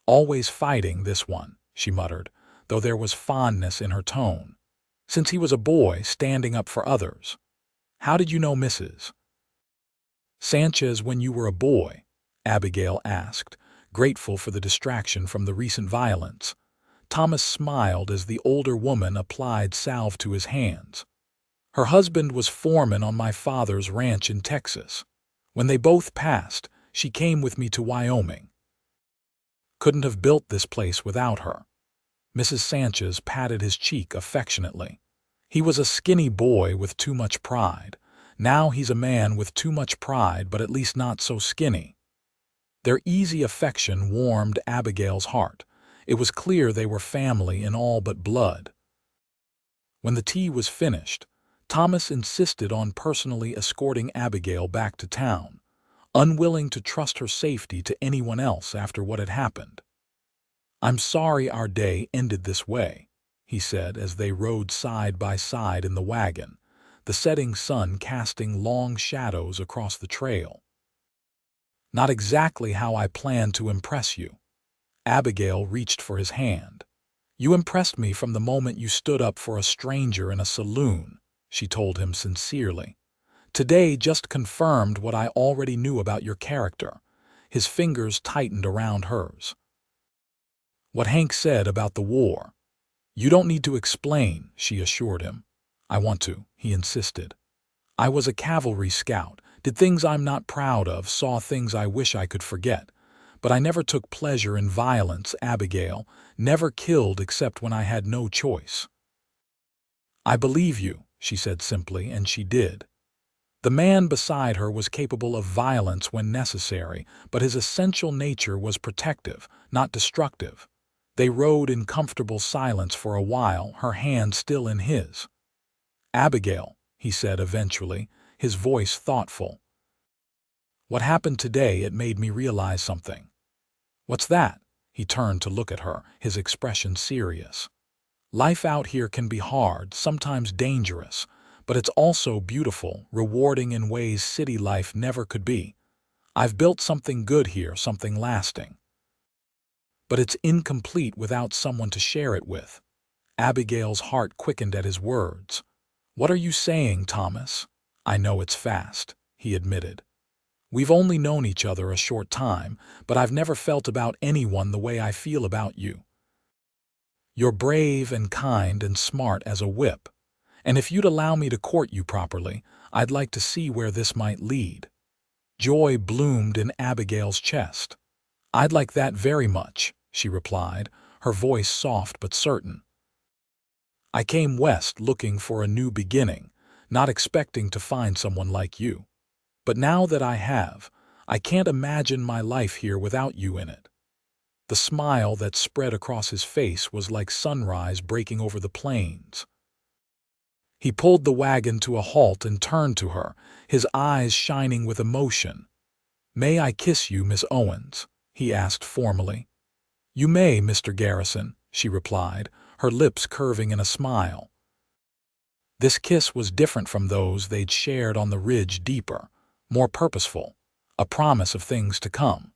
A: "Always fighting, this one," she muttered, though there was fondness in her tone. "Since he was a boy, standing up for others." "How did you know Mrs. Sanchez when you were a boy?" Abigail asked, grateful for the distraction from the recent violence. Thomas smiled as the older woman applied salve to his hands. "Her husband was foreman on my father's ranch in Texas. When they both passed, she came with me to Wyoming. Couldn't have built this place without her." Mrs. Sanchez patted his cheek affectionately. "He was a skinny boy with too much pride. Now he's a man with too much pride, but at least not so skinny." Their easy affection warmed Abigail's heart. It was clear they were family in all but blood. When the tea was finished, Thomas insisted on personally escorting Abigail back to town, unwilling to trust her safety to anyone else after what had happened. "I'm sorry our day ended this way," he said as they rode side by side in the wagon, the setting sun casting long shadows across the trail. "Not exactly how I planned to impress you." Abigail reached for his hand. "You impressed me from the moment you stood up for a stranger in a saloon," she told him sincerely. "Today just confirmed what I already knew about your character." His fingers tightened around hers. "What Hank said about the war." "You don't need to explain," she assured him. "I want to," he insisted. "I was a cavalry scout, did things I'm not proud of, saw things I wish I could forget. But I never took pleasure in violence, Abigail, never killed except when I had no choice." "I believe you," she said simply, and she did. The man beside her was capable of violence when necessary, but his essential nature was protective, not destructive. They rode in comfortable silence for a while, her hand still in his. "Abigail," he said eventually, his voice thoughtful, What happened today, it made me realize something. What's that? He turned to look at her, his expression serious. Life out here can be hard, sometimes dangerous, but it's also beautiful, rewarding in ways city life never could be. I've built something good here, something lasting. But it's incomplete without someone to share it with. Abigail's heart quickened at his words. What are you saying, Thomas? I know it's fast, he admitted. We've only known each other a short time, but I've never felt about anyone the way I feel about you. You're brave and kind and smart as a whip, and if you'd allow me to court you properly, I'd like to see where this might lead. Joy bloomed in Abigail's chest. I'd like that very much, she replied, her voice soft but certain. I came west looking for a new beginning, not expecting to find someone like you. But now that I have, I can't imagine my life here without you in it. The smile that spread across his face was like sunrise breaking over the plains. He pulled the wagon to a halt and turned to her, his eyes shining with emotion. May I kiss you, Miss Owens? He asked formally. You may, Mr. Garrison, she replied, her lips curving in a smile. This kiss was different from those they'd shared on the ridge, deeper, more purposeful, a promise of things to come.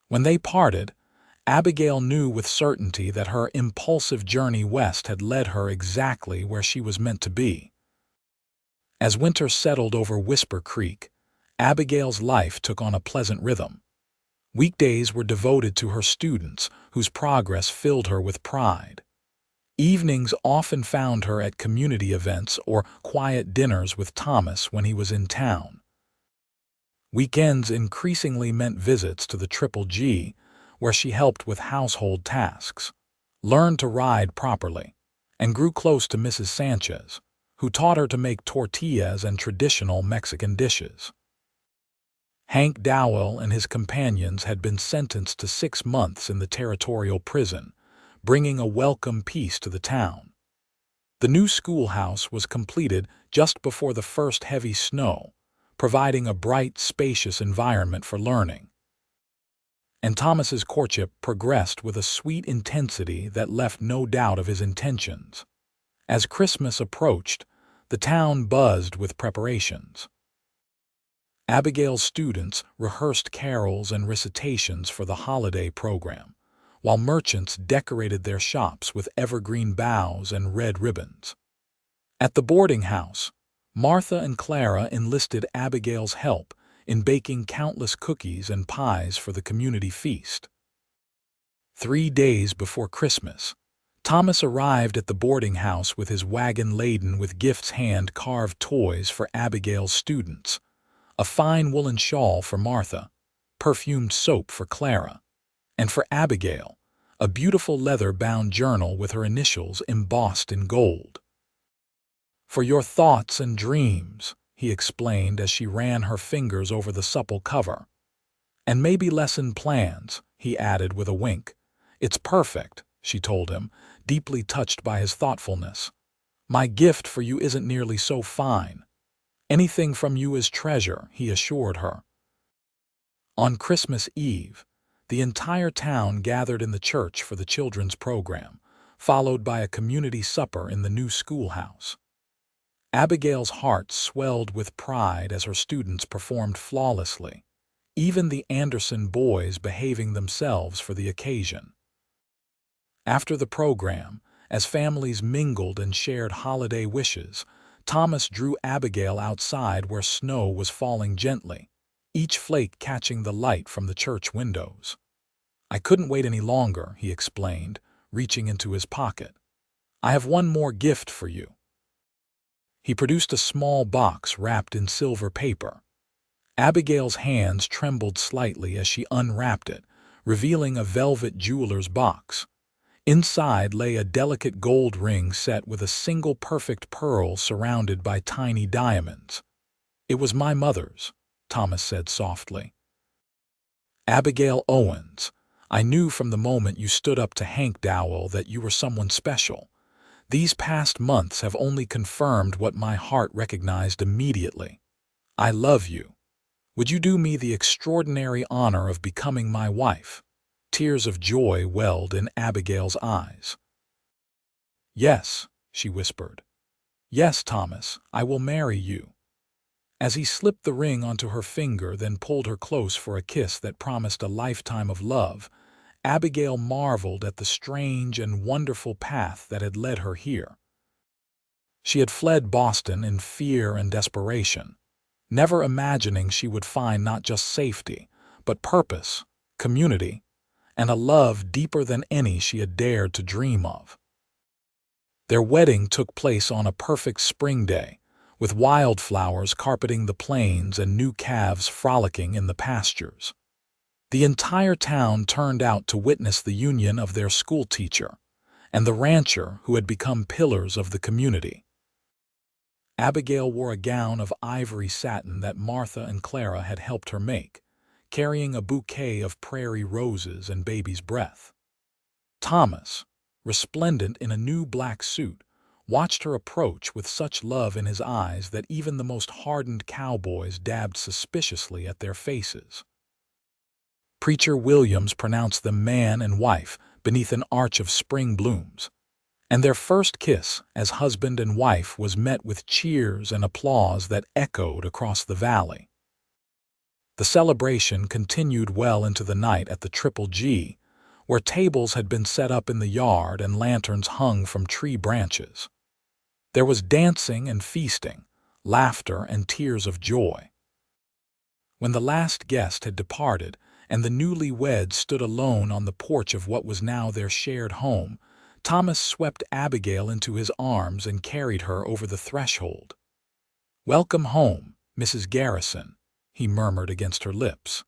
A: When they parted, Abigail knew with certainty that her impulsive journey west had led her exactly where she was meant to be. As winter settled over Whisper Creek, Abigail's life took on a pleasant rhythm. Weekdays were devoted to her students, whose progress filled her with pride. Evenings often found her at community events or quiet dinners with Thomas when he was in town. Weekends increasingly meant visits to the Triple G, where she helped with household tasks, learned to ride properly, and grew close to Mrs. Sanchez, who taught her to make tortillas and traditional Mexican dishes. Hank Dowell and his companions had been sentenced to 6 months in the territorial prison, bringing a welcome peace to the town. The new schoolhouse was completed just before the first heavy snow, providing a bright, spacious environment for learning. And Thomas's courtship progressed with a sweet intensity that left no doubt of his intentions. As Christmas approached, the town buzzed with preparations. Abigail's students rehearsed carols and recitations for the holiday program, while merchants decorated their shops with evergreen boughs and red ribbons. At the boarding house, Martha and Clara enlisted Abigail's help in baking countless cookies and pies for the community feast. 3 days before Christmas, Thomas arrived at the boarding house with his wagon laden with gifts, hand-carved toys for Abigail's students, a fine woolen shawl for Martha, perfumed soap for Clara, and for Abigail, a beautiful leather-bound journal with her initials embossed in gold. For your thoughts and dreams, he explained as she ran her fingers over the supple cover. And maybe lesson plans, he added with a wink. It's perfect, she told him, deeply touched by his thoughtfulness. My gift for you isn't nearly so fine. Anything from you is treasure, he assured her. On Christmas Eve, the entire town gathered in the church for the children's program, followed by a community supper in the new schoolhouse. Abigail's heart swelled with pride as her students performed flawlessly, even the Anderson boys behaving themselves for the occasion. After the program, as families mingled and shared holiday wishes, Thomas drew Abigail outside where snow was falling gently, each flake catching the light from the church windows. I couldn't wait any longer, he explained, reaching into his pocket. I have one more gift for you. He produced a small box wrapped in silver paper. Abigail's hands trembled slightly as she unwrapped it, revealing a velvet jeweler's box. Inside lay a delicate gold ring set with a single perfect pearl surrounded by tiny diamonds. It was my mother's, Thomas said softly. Abigail Owens, I knew from the moment you stood up to Hank Dowell that you were someone special. These past months have only confirmed what my heart recognized immediately. I love you. Would you do me the extraordinary honor of becoming my wife?" Tears of joy welled in Abigail's eyes. "Yes," she whispered. "Yes, Thomas, I will marry you." As he slipped the ring onto her finger, then pulled her close for a kiss that promised a lifetime of love, Abigail marveled at the strange and wonderful path that had led her here. She had fled Boston in fear and desperation, never imagining she would find not just safety, but purpose, community, and a love deeper than any she had dared to dream of. Their wedding took place on a perfect spring day, with wildflowers carpeting the plains and new calves frolicking in the pastures. The entire town turned out to witness the union of their schoolteacher and the rancher who had become pillars of the community. Abigail wore a gown of ivory satin that Martha and Clara had helped her make, carrying a bouquet of prairie roses and baby's breath. Thomas, resplendent in a new black suit, watched her approach with such love in his eyes that even the most hardened cowboys dabbed suspiciously at their faces. Preacher Williams pronounced them man and wife beneath an arch of spring blooms, and their first kiss as husband and wife was met with cheers and applause that echoed across the valley. The celebration continued well into the night at the Triple G, where tables had been set up in the yard and lanterns hung from tree branches. There was dancing and feasting, laughter and tears of joy. When the last guest had departed and the newlyweds stood alone on the porch of what was now their shared home, Thomas swept Abigail into his arms and carried her over the threshold. "Welcome home, Mrs. Garrison," he murmured against her lips.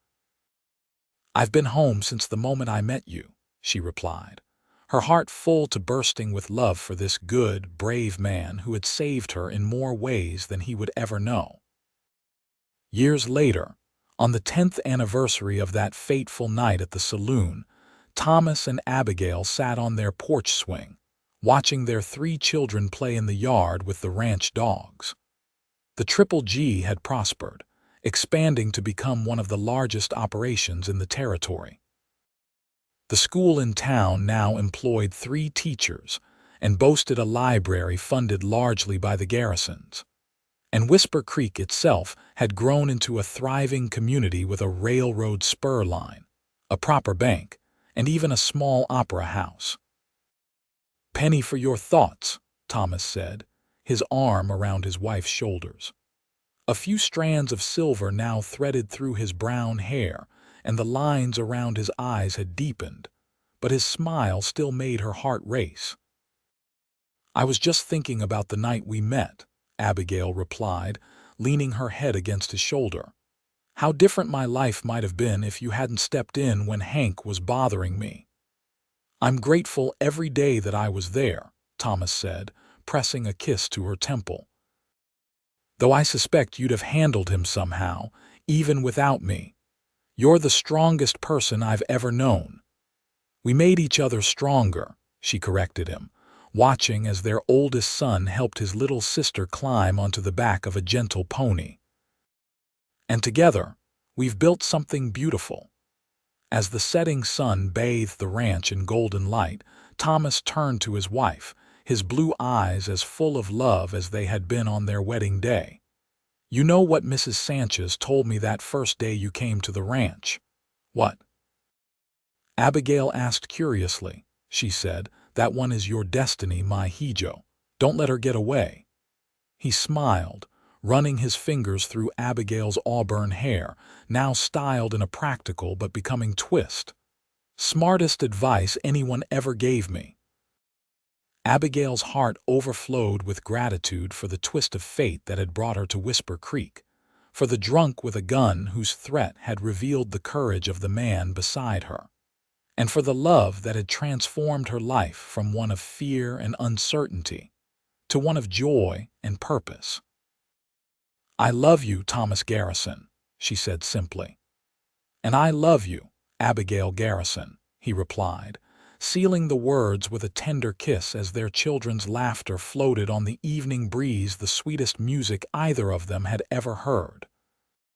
A: "I've been home since the moment I met you," she replied, her heart full to bursting with love for this good, brave man who had saved her in more ways than he would ever know. Years later, on the 10th anniversary of that fateful night at the saloon, Thomas and Abigail sat on their porch swing, watching their 3 children play in the yard with the ranch dogs. The Triple G had prospered, expanding to become one of the largest operations in the territory. The school in town now employed 3 teachers and boasted a library funded largely by the Garrisons. And Whisper Creek itself had grown into a thriving community with a railroad spur line, a proper bank, and even a small opera house. "Penny for your thoughts," Thomas said, his arm around his wife's shoulders. A few strands of silver now threaded through his brown hair, and the lines around his eyes had deepened, but his smile still made her heart race. "I was just thinking about the night we met," Abigail replied, leaning her head against his shoulder. "How different my life might have been if you hadn't stepped in when Hank was bothering me." "I'm grateful every day that I was there," Thomas said, pressing a kiss to her temple. "Though I suspect you'd have handled him somehow, even without me. You're the strongest person I've ever known." "We made each other stronger," she corrected him, watching as their oldest son helped his little sister climb onto the back of a gentle pony. "And together, we've built something beautiful." As the setting sun bathed the ranch in golden light, Thomas turned to his wife, his blue eyes as full of love as they had been on their wedding day. "You know what Mrs. Sanchez told me that first day you came to the ranch?" "What?" Abigail asked curiously. She said, "That one is your destiny, my hijo. Don't let her get away." He smiled, running his fingers through Abigail's auburn hair, now styled in a practical but becoming twist. "Smartest advice anyone ever gave me." Abigail's heart overflowed with gratitude for the twist of fate that had brought her to Whisper Creek, for the drunk with a gun whose threat had revealed the courage of the man beside her, and for the love that had transformed her life from one of fear and uncertainty to one of joy and purpose. "I love you, Thomas Garrison," she said simply. "And I love you, Abigail Garrison," he replied, sealing the words with a tender kiss as their children's laughter floated on the evening breeze, the sweetest music either of them had ever heard.